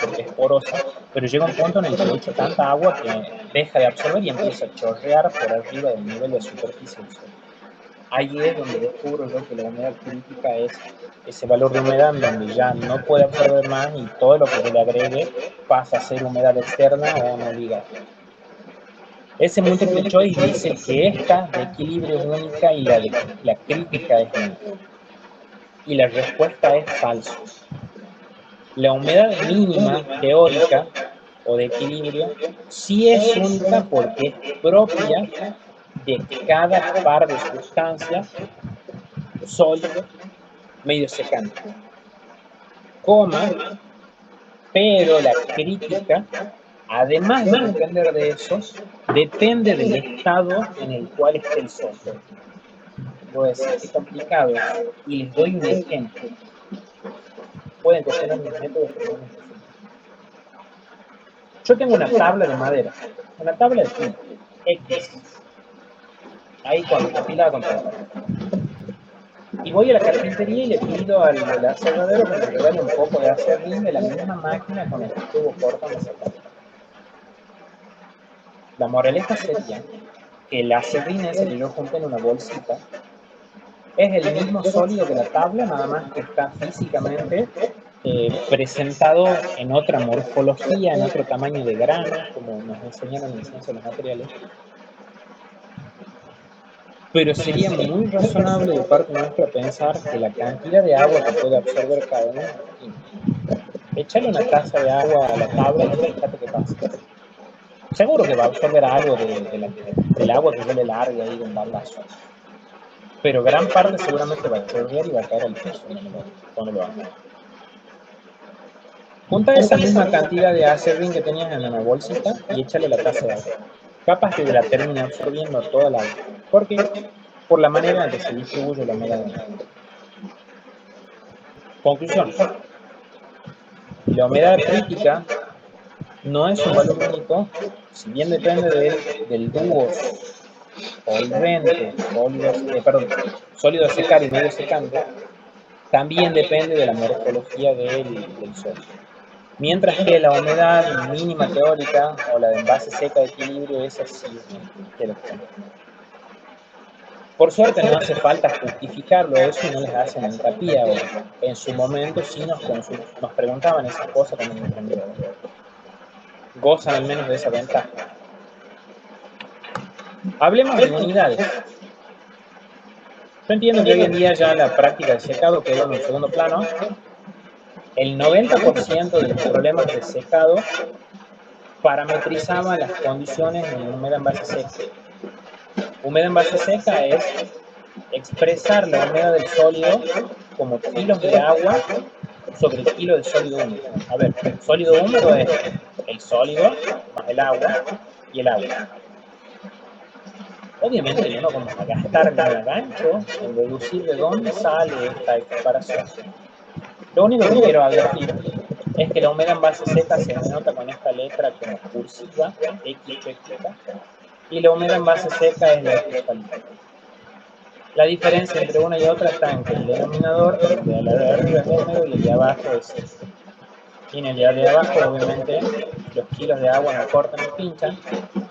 porque es porosa, pero llega un punto en el que le echo tanta agua que deja de absorber y empieza a chorrear por arriba del nivel de superficie del suelo. Ahí es donde descubro yo que la humedad crítica es ese valor de humedad donde ya no puede absorber más y todo lo que yo le agregue pasa a ser humedad externa o no ligada. Ese multiple choice dice que esta de equilibrio es única y la crítica es única. Y la respuesta es falso. La humedad mínima teórica o de equilibrio sí es única porque es propia de cada par de sustancias sólido, medio secante, pero la crítica, además de depender de eso, depende del estado en el cual esté el sólido. Voy a decir qué complicado es, y les doy un ejemplo. Pueden cuestionar mis métodos, pero no es posible. Yo tengo una tabla de madera, una tabla de filo, X, ahí cuando apilada con todo. Y voy a la carpintería y le pido al aserradero que me regale un poco de aserrín de la misma máquina con el que estuvo cortando esa tabla. La moraleja sería que el aserrín ese que yo junté en una bolsita es el mismo sólido que la tabla, nada más que está físicamente presentado en otra morfología, en otro tamaño de grano, como nos enseñaron en ciencia de los materiales. Pero sería muy razonable de parte nuestra pensar que la cantidad de agua que puede absorber cada uno, échale una taza de agua a la tabla y fíjate qué pasa. Seguro que va a absorber algo del agua que yo le largue ahí de un baldazo. Pero gran parte seguramente va a chorrear y va a caer al piso cuando lo haga. Junta esa misma cantidad de aserrín que tenías en una bolsita y échale la taza de agua. Capaz que la termine absorbiendo toda el agua. ¿Por qué? Por la manera en que se distribuye la humedad. Conclusión. La humedad crítica no es un valor único, si bien depende del dúo solvente, sólido a secar y medio secante, también depende de la morfología del sólido. Mientras que la humedad mínima teórica o la de envase seca de equilibrio es así. Por suerte no hace falta justificarlo eso y no les hacen hincapié ahora. En su momento sí nos preguntaban esas cosas cuando nos emprendieron. Gozan al menos de esa ventaja. Hablemos de unidades. Yo entiendo que hoy en día ya la práctica de secado quedó en un segundo plano. El 90% de los problemas de secado parametrizaba las condiciones en humedad en base seca. Humedad en base seca es expresar la humedad del sólido como kilos de agua sobre kilo de sólido húmedo. A ver, sólido húmedo es el sólido más el agua y el agua. Obviamente no nos vamos a gastar nada gancho en deducir de dónde sale esta comparación. Lo único que quiero advertir es que la humedad en base seca se denota con esta letra como cursiva, X chiquita, y la humedad en base seca es la X palita. La diferencia entre una y otra está en que el denominador, el de arriba es húmedo y el de abajo es seco. Y en el de abajo, obviamente, los kilos de agua no cortan y pinchan,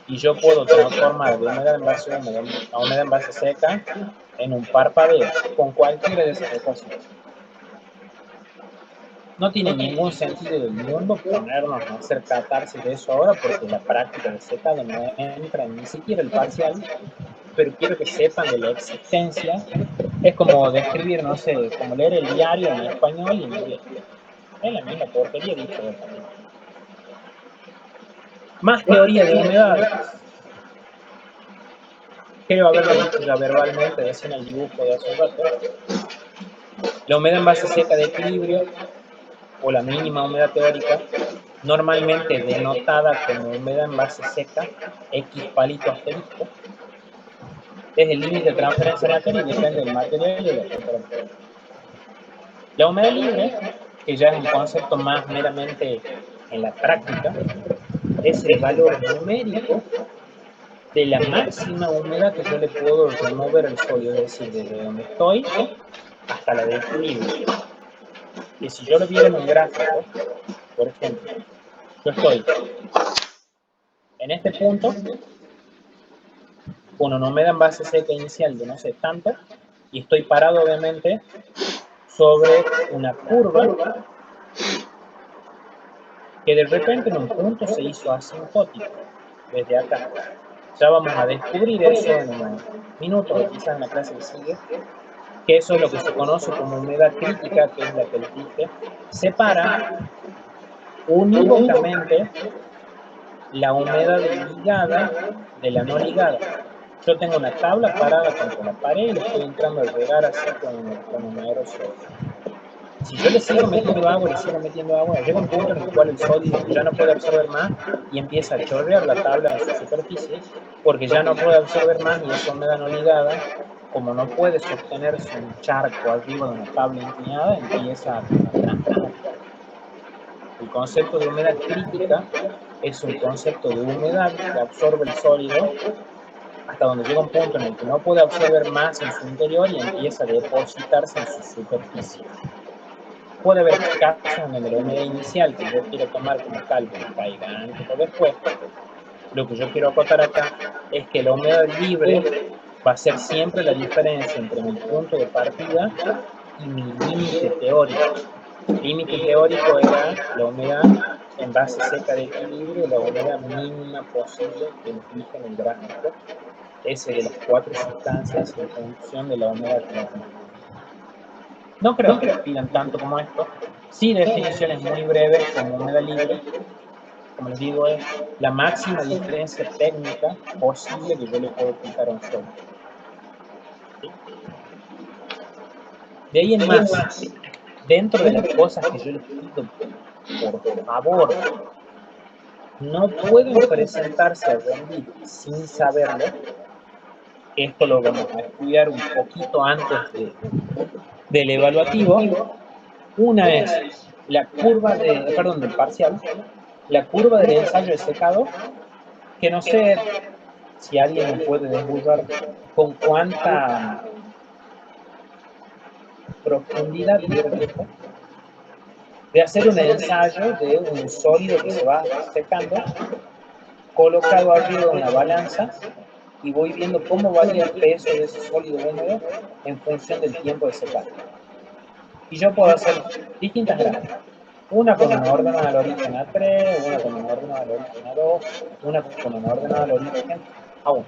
y yo puedo transformar de humedad en base húmeda a humedad en base seca en un parpadeo con cualquiera de esas ecuaciones. No tiene ningún sentido del mundo ponernos a hacer catarsis de eso ahora porque la práctica de secado no entra ni siquiera el parcial, pero quiero que sepan de la existencia. Es como describir, no sé, como leer el diario en español y en inglés. Es la misma porquería dicho de también. Más teoría de humedades. Creo haberlo dicho ya verbalmente, decía en el dibujo de hace un rato. La humedad en base seca de equilibrio, o la mínima humedad teórica, normalmente denotada como humedad en base seca, X palito asterisco, es el límite de transferencia de materia y depende del material y de la temperatura. La humedad libre, que ya es un concepto más meramente en la práctica, es el valor numérico de la máxima humedad que yo le puedo remover al sólido, es decir, desde donde estoy hasta la de equilibrio. Y si yo lo viera en un gráfico, por ejemplo, yo estoy en este punto con una humedad en base seca inicial de no sé tanto, y estoy parado obviamente sobre una curva que de repente en un punto se hizo asintótico desde acá. Ya vamos a descubrir eso en unos minutos o quizás en la clase que sigue, que eso es lo que se conoce como humedad crítica, que es la que les dije, separa unívocamente la humedad ligada de la no ligada. Yo tengo una tabla parada contra la pared y le estoy entrando a regar así con un aerosol. Si yo le sigo metiendo agua, llega un punto en el cual el sólido ya no puede absorber más y empieza a chorrear la tabla en su superficie, porque ya no puede absorber más y esa humedad no ligada, como no puede sostenerse un charco arriba de una tabla inclinada, empieza a transpirar. El concepto de humedad crítica es un concepto de humedad que absorbe el sólido hasta donde llega un punto en el que no puede absorber más en su interior y empieza a depositarse en su superficie. Puede haber casos en donde la humedad inicial que yo quiero tomar como cálculo caiga antes o después. Lo que yo quiero acotar acá es que la humedad libre va a ser siempre la diferencia entre mi punto de partida y mi límite teórico. El límite teórico era la humedad en base seca de equilibrio, la humedad mínima posible que nos dije en el gráfico, ese de las 4 sustancias en función de la humedad crítica. No creo que les pidan tanto como esto. Sí, definiciones muy breves como humedad libre, como les digo, es la máxima diferencia técnica posible que yo le puedo aplicar a un sólido. ¿Sí? De ahí en más, dentro de las cosas que yo les pido, por favor, no pueden presentarse a rendir sin saberlo. Esto lo vamos a estudiar un poquito antes del evaluativo. Una es la curva del parcial, la curva del ensayo de secado, que no sé si alguien me puede desbullar con cuánta profundidad vieron esto, de hacer un ensayo de un sólido que se va secando, colocado arriba de una balanza, y voy viendo cómo varía el peso de ese sólido húmedo en función del tiempo de secado. Y yo puedo hacer distintas gráficas. Una con una ordenada al origen A3, una con una ordenada al origen A2, una con una ordenada al origen A1.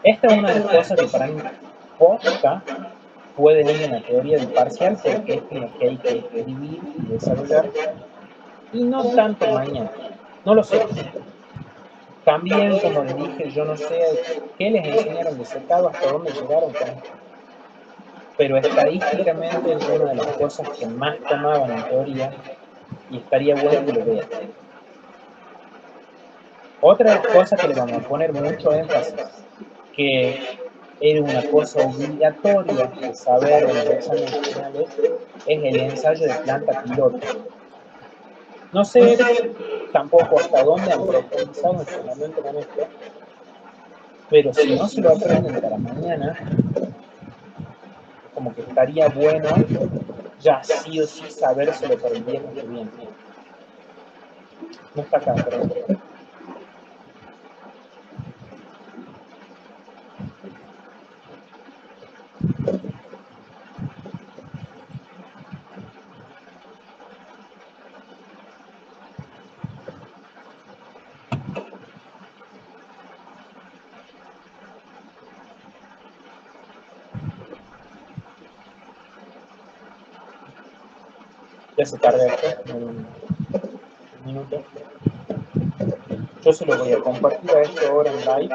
Esta es una de las cosas que para mí poca pueden ir en la teoría del parcial, porque es lo que hay que escribir y desarrollar, y no tanto mañana. No lo sé. También, como les dije, yo no sé qué les enseñaron de secado, hasta dónde llegaron con esto. Pero estadísticamente es una de las cosas que más tomaban en teoría y estaría bueno que lo vean. Otra de las cosas que le vamos a poner mucho énfasis, que era una cosa obligatoria de saber en los exámenes finales, es el ensayo de planta piloto. No sé tampoco hasta dónde han profundizado en su momento con esto, pero si no se lo aprenden para mañana, como que estaría bueno ya sí o sí sabérselo para el viernes que viene. No está acá, pero Ya se carga esto en un minuto. Yo se lo voy a compartir a esto ahora en live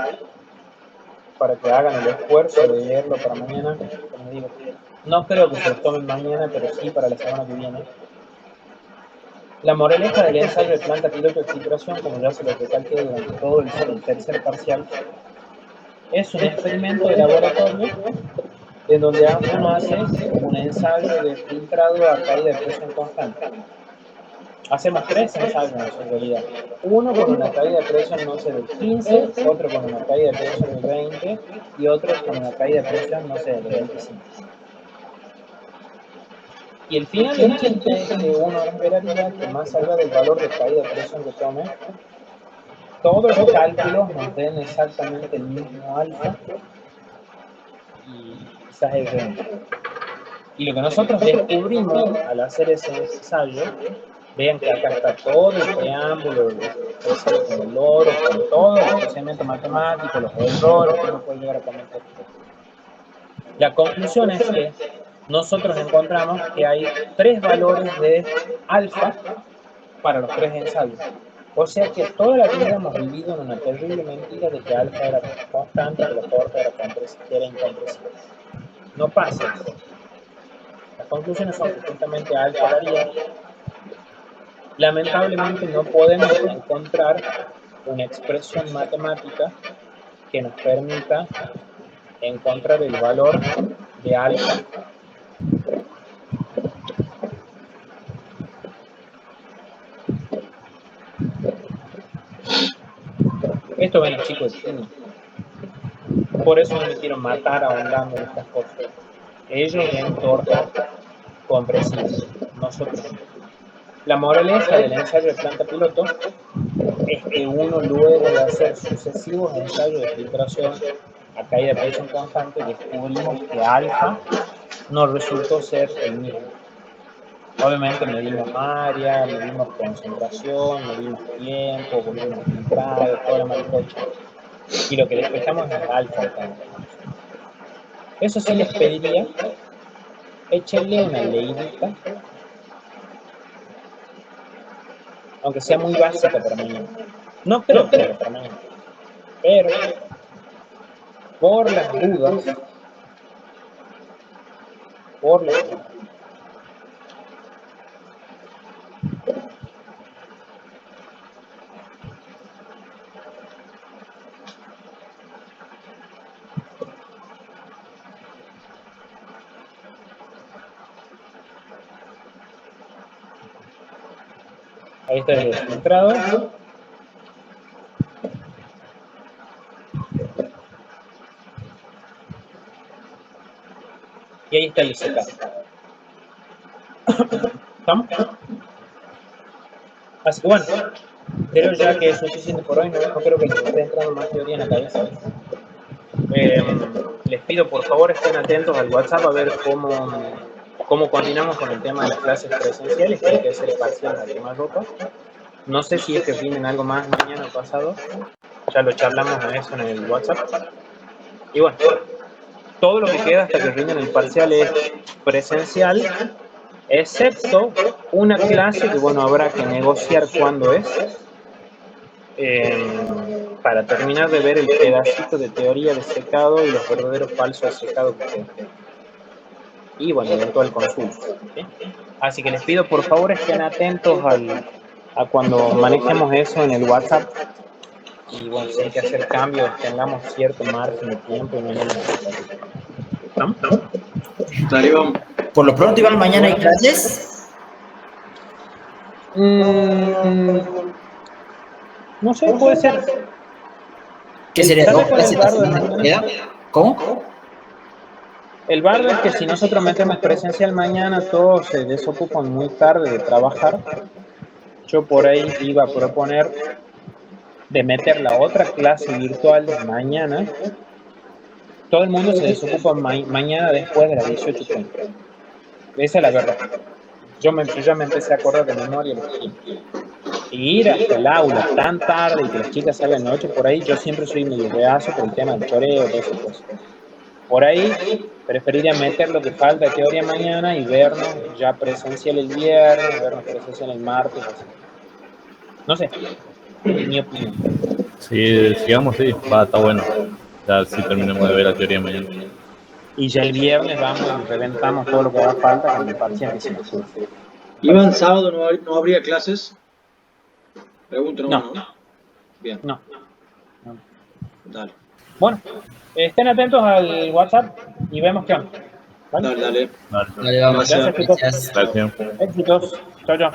para que hagan el esfuerzo de leerlo para mañana. Como digo, no creo que se lo tomen mañana, pero sí para la semana que viene. La moraleja del ensayo de planta piloto de filtración, como ya se lo recalqué durante todo el tercer parcial, es un experimento de laboratorio en donde uno hace un ensayo de filtrado a caída de presión constante. Hacemos 3 ensayos en realidad. Uno con una caída de presión, no sé, de 15, otro con una caída de presión de 20 y otro con una caída de presión, no sé, de 25. Y el final del chiste es que uno esperaría que más allá del valor de caída de presión que tome, todos los cálculos nos den exactamente el mismo alfa y quizás el rango. Y lo que nosotros descubrimos al hacer ese ensayo, vean que acá está todo el preámbulo, con el loro, con todo el procedimiento matemático, los errores que uno puede llegar a cometer. La conclusión es que nosotros encontramos que hay 3 valores de alfa para los 3 ensayos. O sea que toda la vida hemos vivido en una terrible mentira de que alfa era constante, que la torta era incompresible. No pasa eso. Las conclusiones son que justamente alfa varía. Lamentablemente no podemos encontrar una expresión matemática que nos permita encontrar el valor de alfa. Esto ven los chicos de química. Por eso no me quiero matar ahondando en estas cosas. Ellos ven torta compresible, nosotros. La moraleja del ensayo de planta piloto es que uno luego de hacer sucesivos ensayos de filtración a caída de presión constante descubrimos que alfa no resultó ser el mismo. Obviamente medimos área, medimos concentración, medimos tiempo, volumen filtrado, toda la mariposa. Y lo que despejamos es alfa. Eso sí les pediría, échenle una leidita, aunque sea muy básica para mañana. No creo que para mañana, pero por las dudas, ahí está el filtrado. Y ahí está el secado. ¿Estamos? Así que bueno, creo ya que es suficiente por hoy. No creo que les esté entrando más teoría en la cabeza. Les pido por favor estén atentos al WhatsApp a ver cómo continuamos con el tema de las clases presenciales, que hay que hacer parciales a quemarropa. No sé si es que vienen algo más mañana o pasado. Ya lo charlamos a eso en el WhatsApp. Y bueno, todo lo que queda hasta que rinden el parcial es presencial, excepto una clase que, bueno, habrá que negociar cuándo es, para terminar de ver el pedacito de teoría de secado y los verdaderos falsos de secado que quedan. Y, bueno, eventual consulta. ¿Sí? Así que les pido, por favor, estén atentos a cuando manejemos eso en el WhatsApp. Y, bueno, si hay que hacer cambios, tengamos cierto margen de tiempo y no hay ¿no? Dale, vamos. Por lo pronto, Iván, mañana hay clases. No sé, puede ser. ¿Qué sería? ¿Sabes cuál es el bardo de mañana? ¿Cómo? El bardo es que si nosotros metemos presencial mañana, todos se desocupan muy tarde de trabajar. Yo por ahí iba a proponer de meter la otra clase virtual de mañana. Todo el mundo se desocupa mañana después de las 18:30. Esa es la verdad. Yo ya me empecé a acordar de memoria los tiempos. Y ir hasta el aula tan tarde y que las chicas salgan de noche, por ahí yo siempre soy medio reacio por el tema del choreo y todas esas cosas. Por ahí preferiría meter lo que falta de teoría mañana y vernos ya presencial el viernes, vernos presencial el martes. Así. No sé, mi opinión. Sí, sigamos, sí, va, está bueno. Ya sí terminamos de ver la teoría mañana. Y ya el viernes vamos y reventamos todo lo que haga falta con el parcial que hicimos. Iván, sábado no habría clases. Pregunto nomás, ¿no? Bien, No. dale. Bueno, estén atentos al WhatsApp y vemos qué onda. ¿Vale? Dale. Dale, Dale, vamos. Gracias, chicos. Gracias. gracias. Éxitos. Chao, chao.